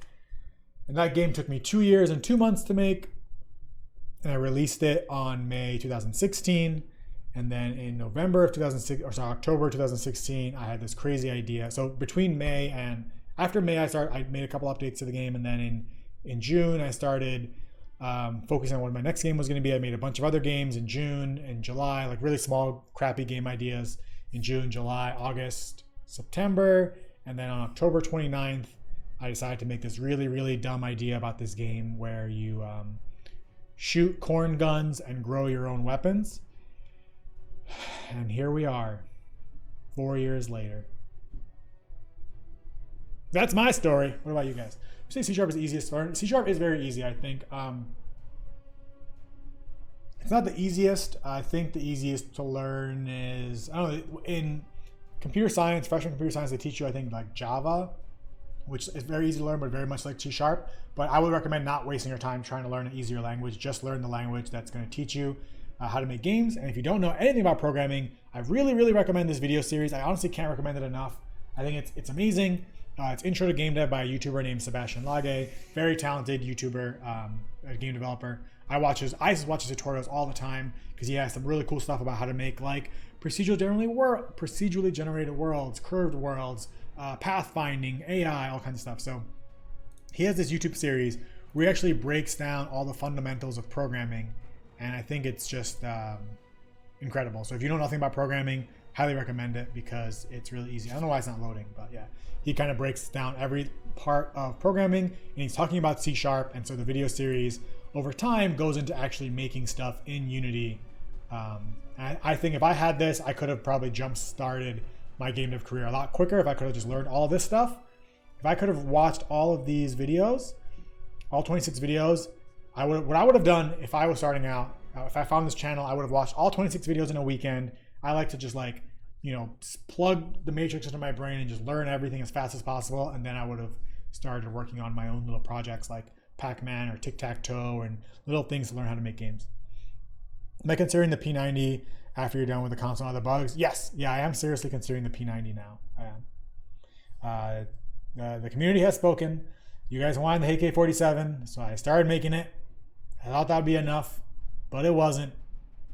And that game took me 2 years and 2 months to make. And I released it on May 2016. And then in October 2016, I had this crazy idea. So between May and after May, I made a couple updates to the game. And then in June, I started focusing on what my next game was going to be. I made a bunch of other games in June and July, like really small, crappy game ideas in June, July, August, September. And then on October 29th, I decided to make this really, really dumb idea about this game where you shoot corn guns and grow your own weapons. And here we are, 4 years later. That's my story. What about you guys? You say C# is easiest to learn. C# is very easy, I think. It's not the easiest. I think the easiest to learn is, I don't know, in computer science, freshman computer science, they teach you, I think, like Java, which is very easy to learn, but very much like C#. But I would recommend not wasting your time trying to learn an easier language. Just learn the language that's going to teach you how to make games. And if you don't know anything about programming, I really, really recommend this video series. I honestly can't recommend it enough. I think it's amazing. It's Intro to Game Dev by a YouTuber named Sebastian Lage. Very talented YouTuber, a game developer. I watch his tutorials all the time because he has some really cool stuff about how to make like procedurally generated worlds, curved worlds, pathfinding, AI, all kinds of stuff. So he has this YouTube series where he actually breaks down all the fundamentals of programming, and I think it's just incredible. So if you know nothing about programming, highly recommend it because it's really easy. I don't know why it's not loading, but yeah, he kind of breaks down every part of programming, and he's talking about C#. And so the video series over time goes into actually making stuff in Unity. And I think if I had this, I could have probably jump started my game dev career a lot quicker if I could have just learned all this stuff. If I could have watched all of these videos, all 26 videos, what I would have done if I was starting out, if I found this channel, I would have watched all 26 videos in a weekend. I like to just like, you know, plug the matrix into my brain and just learn everything as fast as possible. And then I would have started working on my own little projects like Pac-Man or Tic-Tac-Toe and little things to learn how to make games. Am I considering the P90 after you're done with the console and other bugs? Yes. Yeah, I am seriously considering the P90 now. I am. The community has spoken. You guys wanted the AK-47, so I started making it. I thought that would be enough, but it wasn't.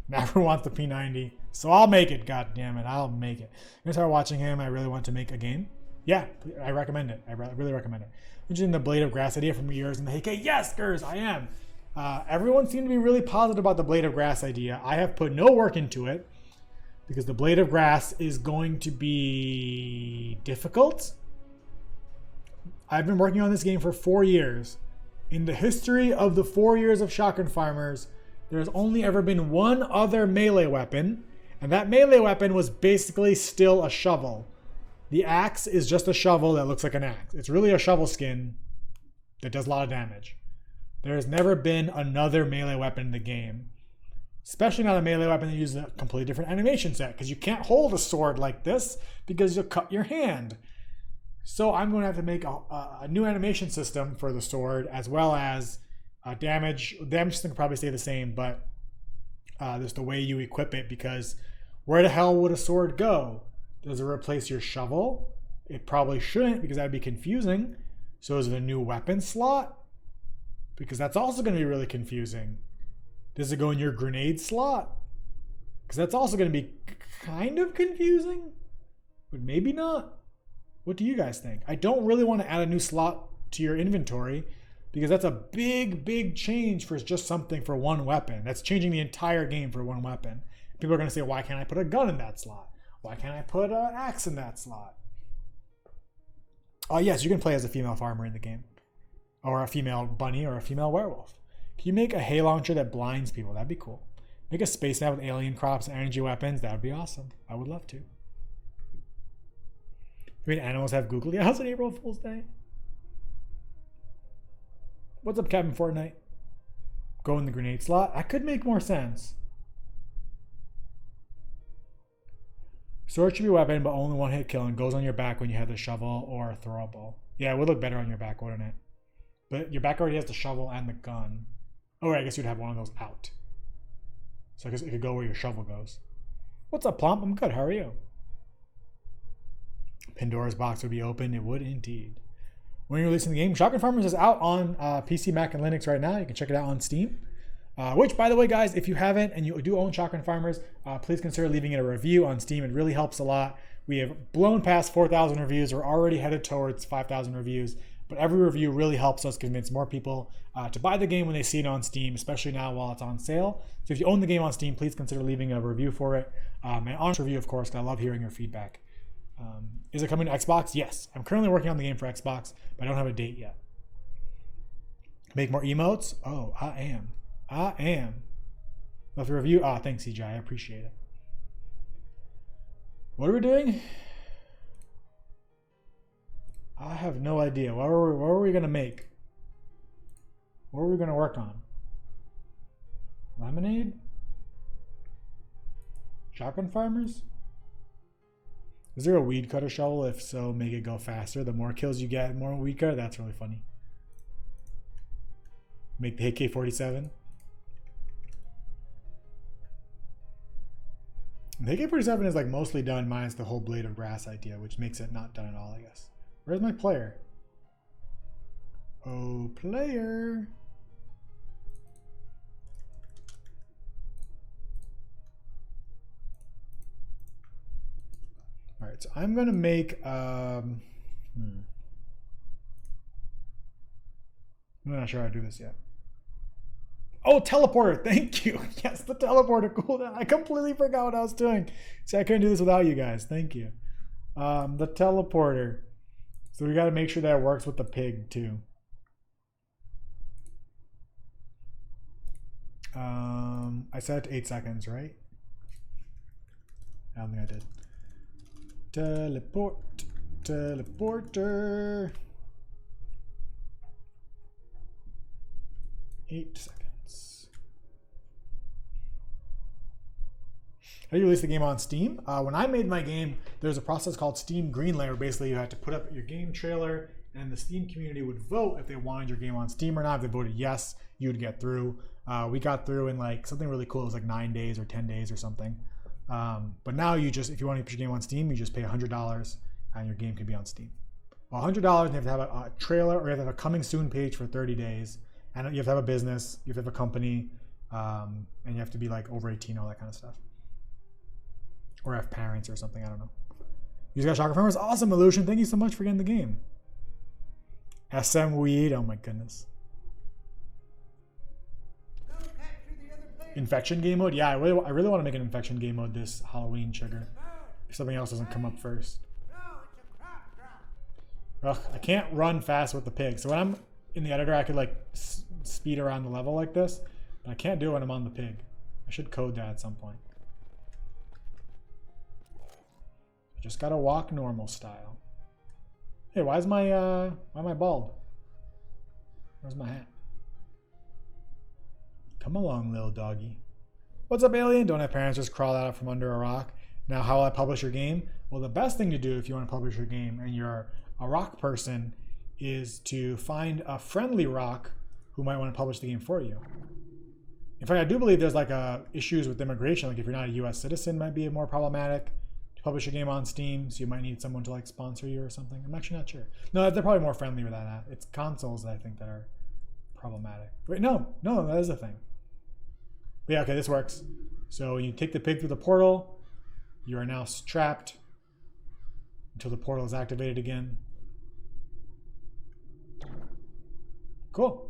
Never want the P90, so I'll make it. God damn it, I'll make it. I'm gonna start watching him. I really want to make a game. Yeah, I recommend it. I really recommend it. Mentioning the Blade of Grass idea from yours and the AK. Yes, Gers, I am. Everyone seemed to be really positive about the Blade of Grass idea. I have put no work into it because the Blade of Grass is going to be difficult. I've been working on this game for 4 years. In the history of the 4 years of Shotgun Farmers, there's only ever been one other melee weapon, and that melee weapon was basically still a shovel. The axe is just a shovel that looks like an axe. It's really a shovel skin that does a lot of damage. There has never been another melee weapon in the game, especially not a melee weapon that uses a completely different animation set, because you can't hold a sword like this because you'll cut your hand. So I'm going to have to make a new animation system for the sword, as well as damage. Damage system can probably stay the same, but just the way you equip it, because where the hell would a sword go? Does it replace your shovel? It probably shouldn't, because that'd be confusing. So is it a new weapon slot? Because that's also going to be really confusing. Does it go in your grenade slot? Because that's also going to be kind of confusing, but maybe not. What do you guys think? I don't really want to add a new slot to your inventory because that's a big change for just something for one weapon. That's changing the entire game for one weapon. People are going to say, why can't I put a gun in that slot? Why can't I put an axe in that slot? Oh, yes, you can play as a female farmer in the game, or a female bunny, or a female werewolf. Can you make a hay launcher that blinds people? That'd be cool. Make a space nav with alien crops and energy weapons. That would be awesome. I would love to. I mean, animals have googly eyes on April Fool's Day. What's up, Captain Fortnite? Go in the grenade slot. That could make more sense. Sword should be a weapon, but only one hit kill and goes on your back when you have the shovel or a throwable. Yeah, it would look better on your back, wouldn't it? But your back already has the shovel and the gun. Oh, right, I guess you'd have one of those out. So I guess it could go where your shovel goes. What's up, Plump? I'm good. How are you? Pandora's box would be open. It would indeed. When you're releasing the game, Shotgun Farmers is out on PC, Mac, and Linux right now. You can check it out on Steam. Which, by the way, guys, if you haven't and you do own Shotgun Farmers, please consider leaving it a review on Steam. It really helps a lot. We have blown past 4,000 reviews. We're already headed towards 5,000 reviews. But every review really helps us convince more people to buy the game when they see it on Steam, especially now while it's on sale. So if you own the game on Steam, please consider leaving a review for it. An honest review, of course, because I love hearing your feedback. Is it coming to Xbox? Yes. I'm currently working on the game for Xbox, but I don't have a date yet. Make more emotes? Oh, I am. Love the review? Thanks, CJ. I appreciate it. What are we doing? I have no idea. What were we going to make? What were we going to work on? Lemonade? Shotgun Farmers? Is there a weed cutter shovel? If so, make it go faster. The more kills you get, more weed cutter. That's really funny. Make the AK-47. The AK-47 is like mostly done minus the whole Blade of Grass idea, which makes it not done at all, I guess. Where's my player? Oh, player. All right, so I'm going to make, I'm not sure how to do this yet. Oh, teleporter, thank you. Yes, the teleporter, cool. I completely forgot what I was doing. See, I couldn't do this without you guys. Thank you. The teleporter. So we got to make sure that it works with the pig too. I set it to 8 seconds, right? I don't think I did. Teleport. Teleporter. 8 seconds. How do you release the game on Steam? When I made my game, there's a process called Steam Greenlight, where basically you had to put up your game trailer, and the Steam community would vote if they wanted your game on Steam or not. If they voted yes, you would get through. We got through in like something really cool. It was like 9 days or 10 days or something. But now you just, if you want to put your game on Steam, you just pay $100 and your game can be on Steam. Well, $100, and you have to have a trailer, or you have to have a coming soon page for 30 days. And you have to have a business, you have to have a company, and you have to be like over 18, all that kind of stuff. Or have parents or something, I don't know. You guys, Shocker Farmers, awesome, Illusion. Thank you so much for getting the game. SM Weed, oh my goodness. Infection game mode? Yeah, I really want to make an infection game mode this Halloween, Sugar. If something else doesn't come up first. Ugh, I can't run fast with the pig. So when I'm in the editor, I could like speed around the level like this, but I can't do it when I'm on the pig. I should code that at some point. Just gotta walk normal style. Hey, why am I bald? Where's my hat? Come along, little doggy. What's up, alien? Don't have parents, just crawl out from under a rock. Now, how will I publish your game? Well, the best thing to do if you want to publish your game and you're a rock person is to find a friendly rock who might want to publish the game for you. In fact, I do believe there's like issues with immigration. Like if you're not a US citizen, might be more problematic to publish your game on Steam. So you might need someone to like sponsor you or something. I'm actually not sure. No, they're probably more friendly with that. It's consoles that I think that are problematic. Wait, no, that is a thing. But yeah, okay, this works. So you take the pig through the portal. You are now trapped until the portal is activated again. Cool.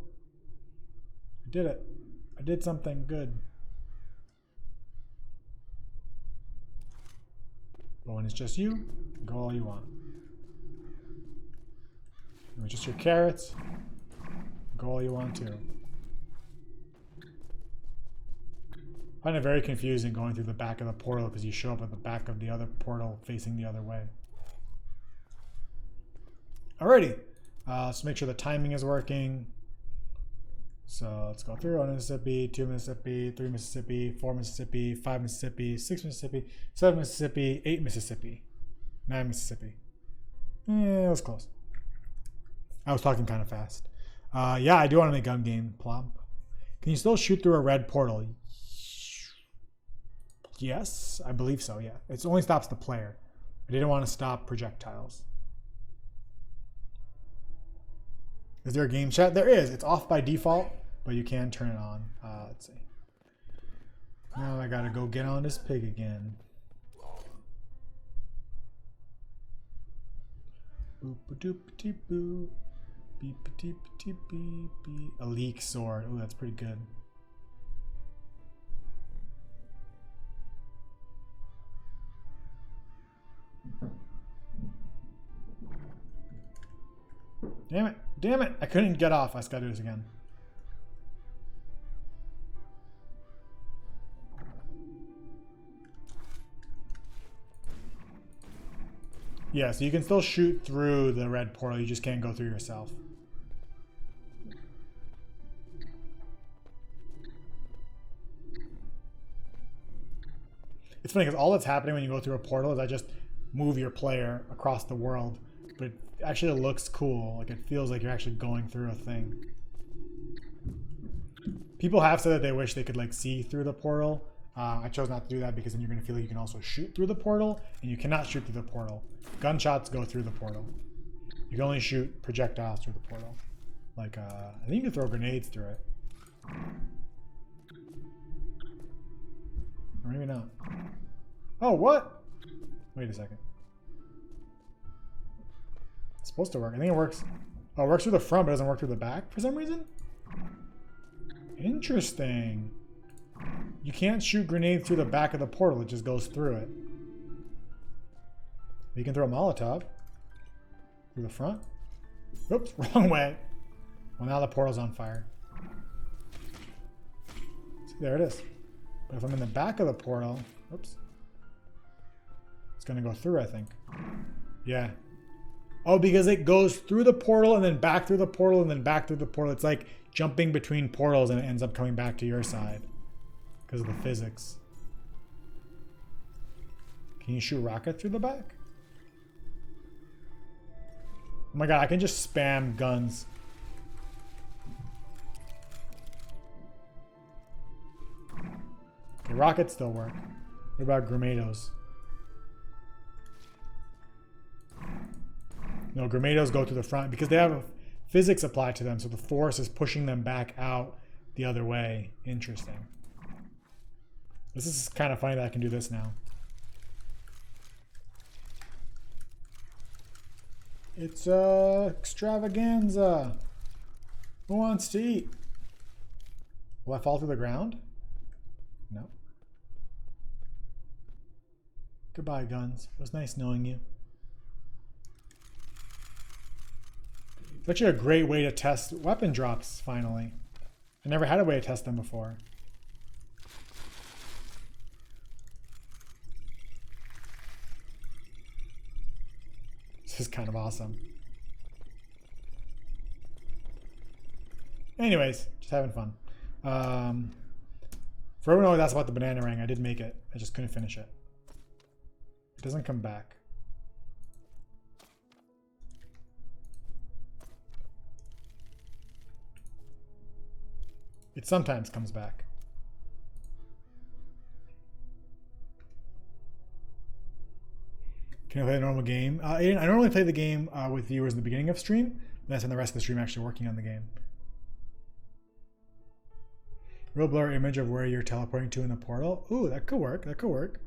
I did it. I did something good. But when it's just you, go all you want. When it's just your carrots, go all you want to. I find it very confusing going through the back of the portal because you show up at the back of the other portal facing the other way. Alrighty. Let's make sure the timing is working. So let's go through 1 Mississippi, 2 Mississippi, 3 Mississippi, 4 Mississippi, 5 Mississippi, 6 Mississippi, 7 Mississippi, 8 Mississippi, 9 Mississippi. That was close. I was talking kind of fast. Yeah, I do want to make gun game plop. Can you still shoot through a red portal? Yes, I believe so, yeah. It only stops the player. I didn't want to stop projectiles. Is there a game chat? There is. It's off by default, but you can turn it on. Let's see. Now I gotta go get on this pig again. Boop-a-doop-a-dee-boo. Beep-a-deep-a-deep-beep-beep. A leak sword. Oh, that's pretty good. Damn it. Damn it. I couldn't get off. I just gotta do this again. Yeah, so you can still shoot through the red portal. You just can't go through yourself. It's funny because all that's happening when you go through a portal is I just move your player across the world. But it actually looks cool. Like it feels like you're actually going through a thing. People have said that they wish they could like see through the portal. I chose not to do that because then you're going to feel like you can also shoot through the portal, and you cannot shoot through the portal. Gunshots go through the portal. You can only shoot projectiles through the portal. Like, I think you can throw grenades through it. Or maybe not. Oh, what? Wait a second. It's supposed to work. I think it works. Oh, it works through the front, but it doesn't work through the back for some reason? Interesting. You can't shoot grenades through the back of the portal. It just goes through it. You can throw a Molotov through the front. Oops, wrong way. Well, now the portal's on fire. See, there it is. But if I'm in the back of the portal, oops. It's gonna go through, I think. Yeah. Oh, because it goes through the portal and then back through the portal and then back through the portal. It's like jumping between portals and it ends up coming back to your side because of the physics. Can you shoot rocket through the back? Oh my god, I can just spam guns. Okay, rockets still work. What about Granados? No, Granados go to the front because they have physics applied to them, so the force is pushing them back out the other way. Interesting. This is kind of funny that I can do this now. It's extravaganza. Who wants to eat? Will I fall to the ground? No. Goodbye, guns. It was nice knowing you. It's actually a great way to test weapon drops, finally. I never had a way to test them before. This is kind of awesome. Anyways, just having fun. For everyone who that's about the banana ring, I did make it. I just couldn't finish it. It doesn't come back. It sometimes comes back. Can I play a normal game? Aiden, I normally play the game with viewers in the beginning of stream. Then I spend the rest of the stream actually working on the game. Real blur image of where you're teleporting to in the portal. Ooh, that could work. That could work.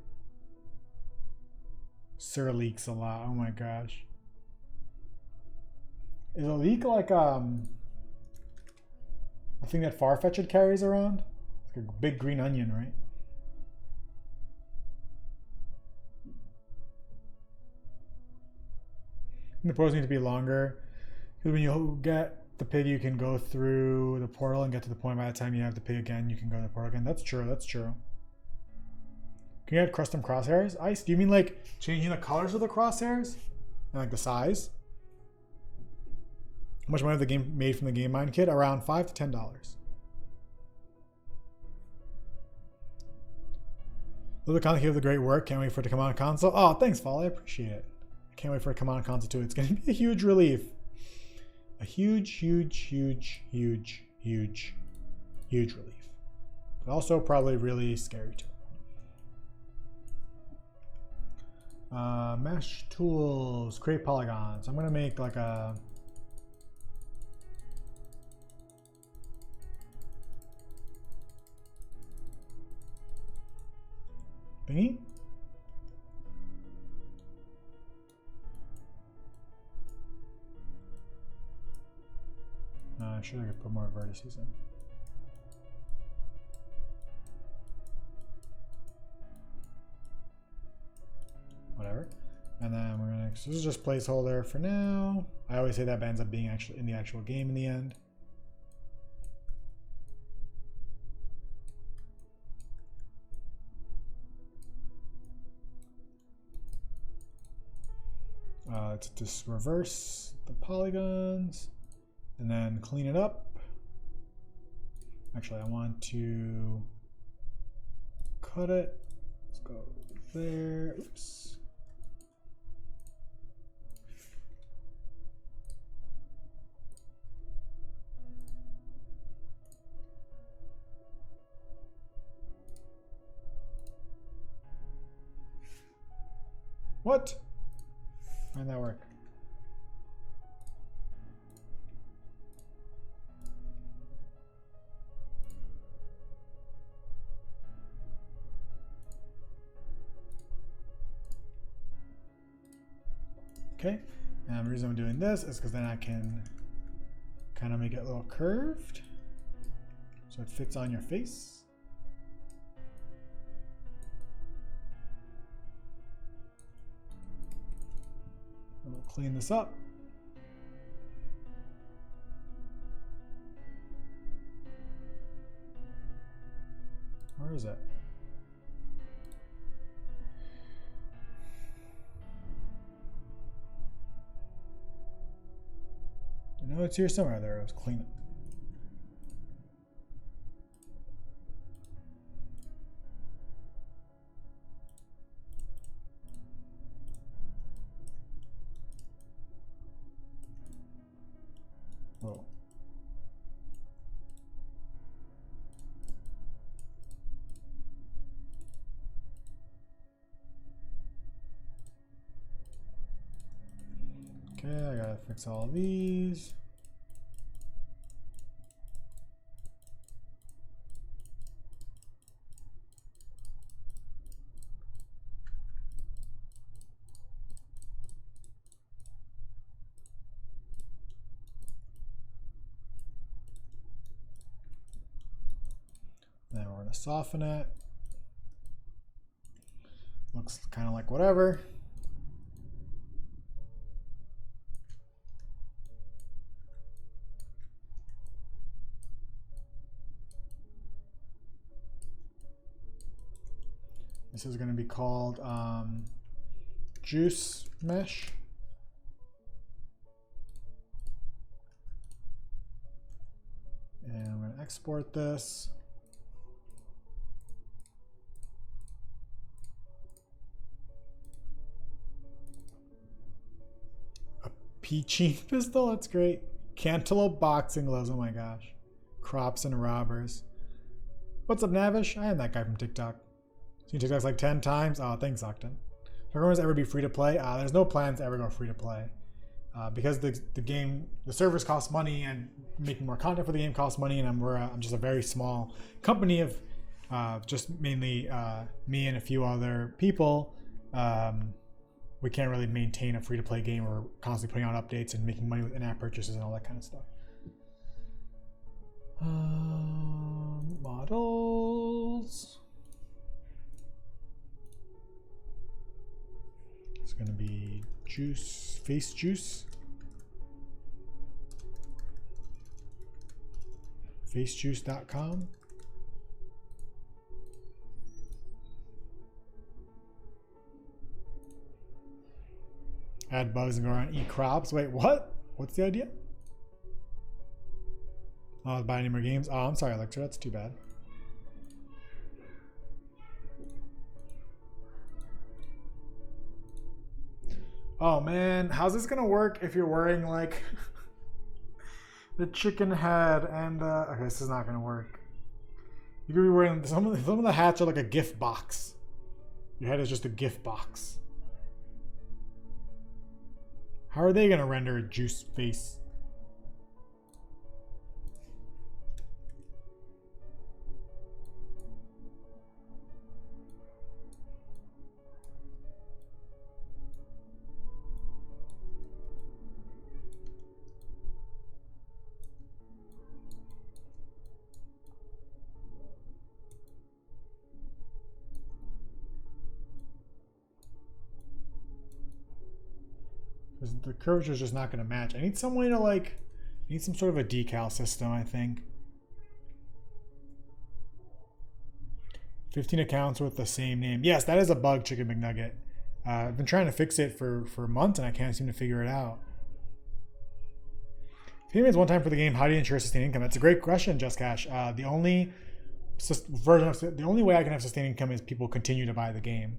Sir leaks a lot. Oh my gosh. Is a leak like a thing that Farfetch'd carries around? It's like a big green onion, right? And the pros need to be longer because when you get the pig, you can go through the portal and get to the point. By the time you have the pig again, you can go to the portal again. That's true. That's true. Can you add custom crosshairs? Ice? Do you mean like changing the colors of the crosshairs and like the size? How much money have the game made from the Game Mind kit? Around $5 to $10. Love the content of the great work. Can't wait for it to come on a console. Oh, thanks, Fall. I appreciate it. I can't wait for it to come on a console too. It's going to be a huge relief. A huge relief. But also probably really scary too. Mesh tools, create polygons. I'm gonna make like a thingy. I'm sure I could put more vertices in. Whatever. And then we're gonna, so this is just placeholder for now. I always say that ends up being actually in the actual game in the end. Let's just reverse the polygons and then clean it up. Actually, I want to cut it. Let's go there. Oops. What? Why didn't that work? Okay, and the reason I'm doing this is because then I can kind of make it a little curved so it fits on your face. We'll clean this up. Where is it? it's here somewhere. There it was. Clean it. Whoa. Okay, I gotta fix all these. Then we're gonna soften it. Looks kind of like whatever. This is going to be called juice mesh. And I'm going to export this. A peachy pistol, that's great. Cantaloupe boxing gloves, oh my gosh. Crops and robbers. What's up, Navish? I am that guy from TikTok. Seen TikToks like 10 times. Oh, thanks, Octon. Are going to ever be free to play? There's no plans to ever go free to play. Because the servers cost money and making more content for the game costs money, and I'm just a very small company of just mainly me and a few other people. We can't really maintain a free to play game. We're constantly putting out updates and making money with in-app purchases and all that kind of stuff. Models. It's going to be juice, face juice. Facejuice.com. Add bugs and go around eat crops. Wait, what? What's the idea? Oh, buy any more games? Oh, I'm sorry, Alexa. That's too bad. Oh man, how's this gonna work if you're wearing like the chicken head and okay, this is not gonna work. You could be wearing some of the hats are like a gift box. Your head is just a gift box. How are they gonna render a juice face? The curvature is just not going to match. I need some way to I need some sort of a decal system, I think. 15 accounts with the same name. Yes, that is a bug, Chicken McNugget. I've been trying to fix it for months and I can't seem to figure it out. Payments one time for the game. How do you ensure sustained income? That's a great question, Just Cash. The only way I can have sustained income is people continue to buy the game.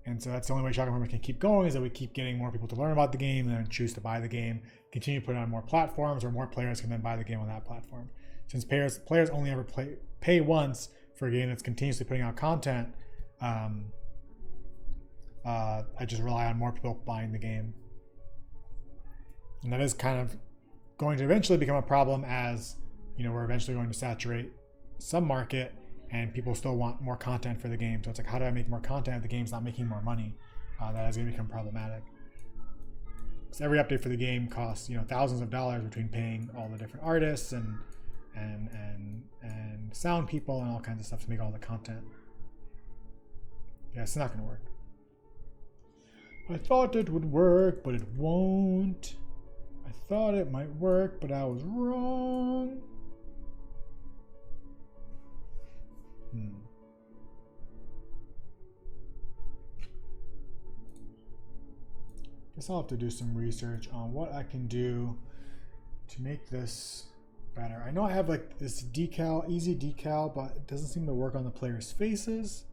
And so that's the only way Shotgun Farmers can keep going, is that we keep getting more people to learn about the game and then choose to buy the game, continue to put it on more platforms, or more players can then buy the game on that platform. Since players only ever pay once for a game that's continuously putting out content, I just rely on more people buying the game. And that is kind of going to eventually become a problem as, we're eventually going to saturate some market and people still want more content for the game. So it's like, how do I make more content if the game's not making more money? That is going to become problematic. Because every update for the game costs, thousands of dollars between paying all the different artists and sound people and all kinds of stuff to make all the content. Yeah, it's not going to work. I thought it would work, but it won't. I thought it might work, but I was wrong. Guess I'll have to do some research on what I can do to make this better. I know I have like this decal, easy decal, but it doesn't seem to work on the players' faces.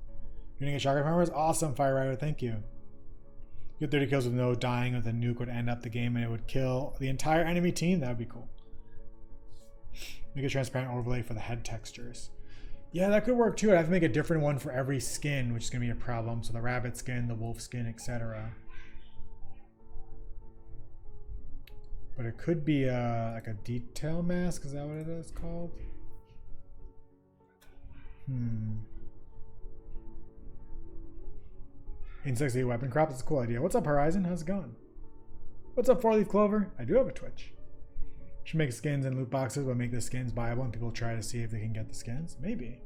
You're gonna get shotgun farmers? Awesome, Fire Rider, thank you. Get 30 kills with no dying with a nuke would end up the game and it would kill the entire enemy team. That would be cool. Make a transparent overlay for the head textures. Yeah, that could work too. I have to make a different one for every skin, which is gonna be a problem. So the rabbit skin, the wolf skin, etc. But it could be like a detail mask. Is that what it is called? Insects eat weapon crop. That's a cool idea. What's up, Horizon? How's it going? What's up, 4-Leaf Clover? I do have a Twitch. Should make skins and loot boxes, but make the skins buyable and people try to see if they can get the skins. Maybe.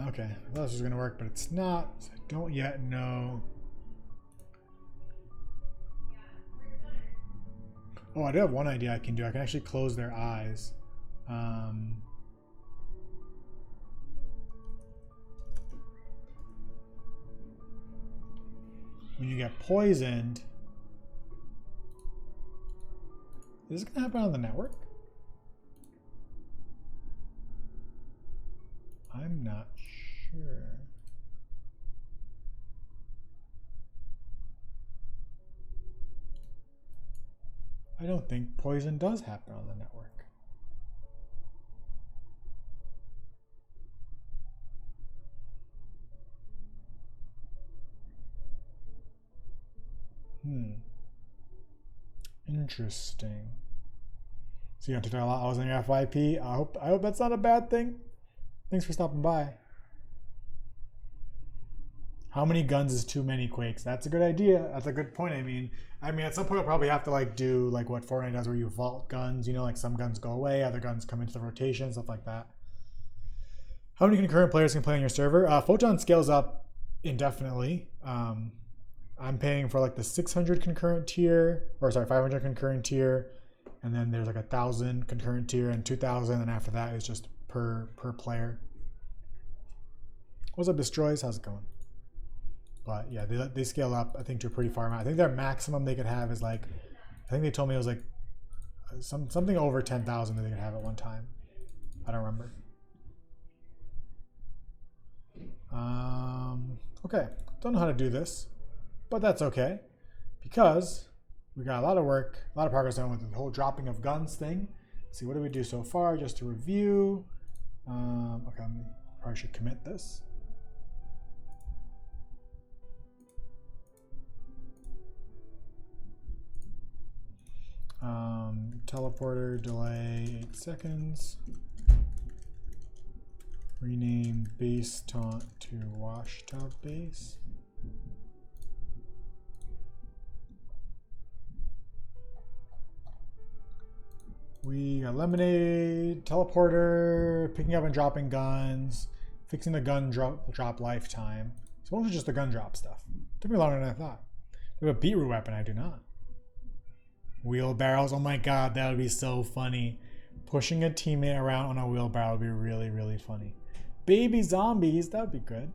Okay, I thought this was going to work, but it's not. So I don't yet know. Oh, I do have one idea I can do. I can actually close their eyes. When you get poisoned, is this going to happen on the network? I'm not sure. I don't think poison does happen on the network. Interesting. So you don't take a lot hours on your FYP. I hope that's not a bad thing. Thanks for stopping by. How many guns is too many, Quakes? That's a good idea. That's a good point. I mean, at some point I'll probably have to like do like what Fortnite does, where you vault guns. You know, like some guns go away, other guns come into the rotation, stuff like that. How many concurrent players can play on your server? Photon scales up indefinitely. I'm paying for like the 600 concurrent tier, or sorry, 500 concurrent tier, and then there's like 1,000 concurrent tier and 2,000, and after that is just per player. What's up, Destroys? How's it going? But yeah, they scale up, I think, to a pretty far amount. I think their maximum they could have is like, I think they told me it was like something over 10,000 that they could have at one time. I don't remember. Okay, don't know how to do this, but that's okay, because we got a lot of work, a lot of progress done with the whole dropping of guns thing. Let's see, what did we do so far, just to review. Okay, I probably should commit this. Teleporter delay 8 seconds. Rename base taunt to wash tub base. We got lemonade, teleporter, picking up and dropping guns, fixing the gun drop lifetime. So mostly just the gun drop stuff. Took me longer than I thought. We have a beetroot weapon. I do not. Wheelbarrows. Oh my god, that would be so funny. Pushing a teammate around on a wheelbarrow would be really, really funny. Baby zombies. That would be good.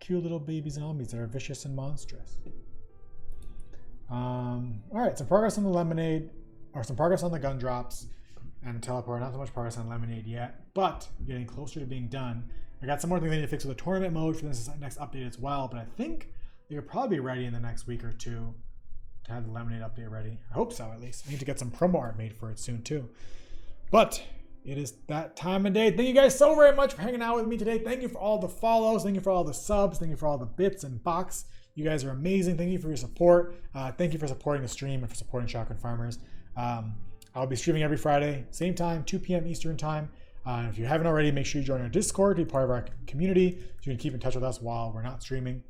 Cute little baby zombies that are vicious and monstrous. Alright, some progress on the lemonade, or some progress on the gun drops and teleport. Not so much progress on lemonade yet, but getting closer to being done. I got some more things I need to fix with the tournament mode for this next update as well, but I think they could probably be ready in the next week or two to have the lemonade update ready. I hope so, at least. I need to get some promo art made for it soon too. But it is that time of day. Thank you guys so very much for hanging out with me today. Thank you for all the follows. Thank you for all the subs. Thank you for all the bits and box. You guys are amazing. Thank you for your support. Thank you for supporting the stream and for supporting Shotgun Farmers. I'll be streaming every Friday, same time, 2 p.m. Eastern time. If you haven't already, make sure you join our Discord, be part of our community, so you can keep in touch with us while we're not streaming.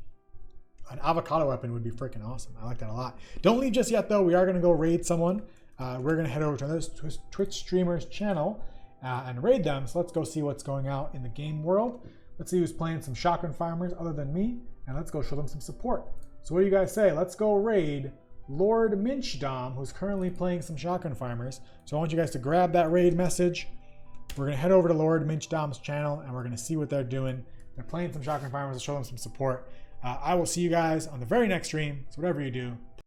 An avocado weapon would be freaking awesome. I like that a lot. Don't leave just yet, though. We are going to go raid someone. We're going to head over to another Twitch streamer's channel and raid them. So let's go see what's going out in the game world. Let's see who's playing some Shotgun Farmers other than me, and let's go show them some support. So what do you guys say? Let's go raid Lord Minchdom, who's currently playing some Shotgun Farmers. So I want you guys to grab that raid message. We're going to head over to Lord Minchdom's channel, and we're going to see what they're doing. They're playing some shotgun farmers to show them some support. I will see you guys on the very next stream. So whatever you do,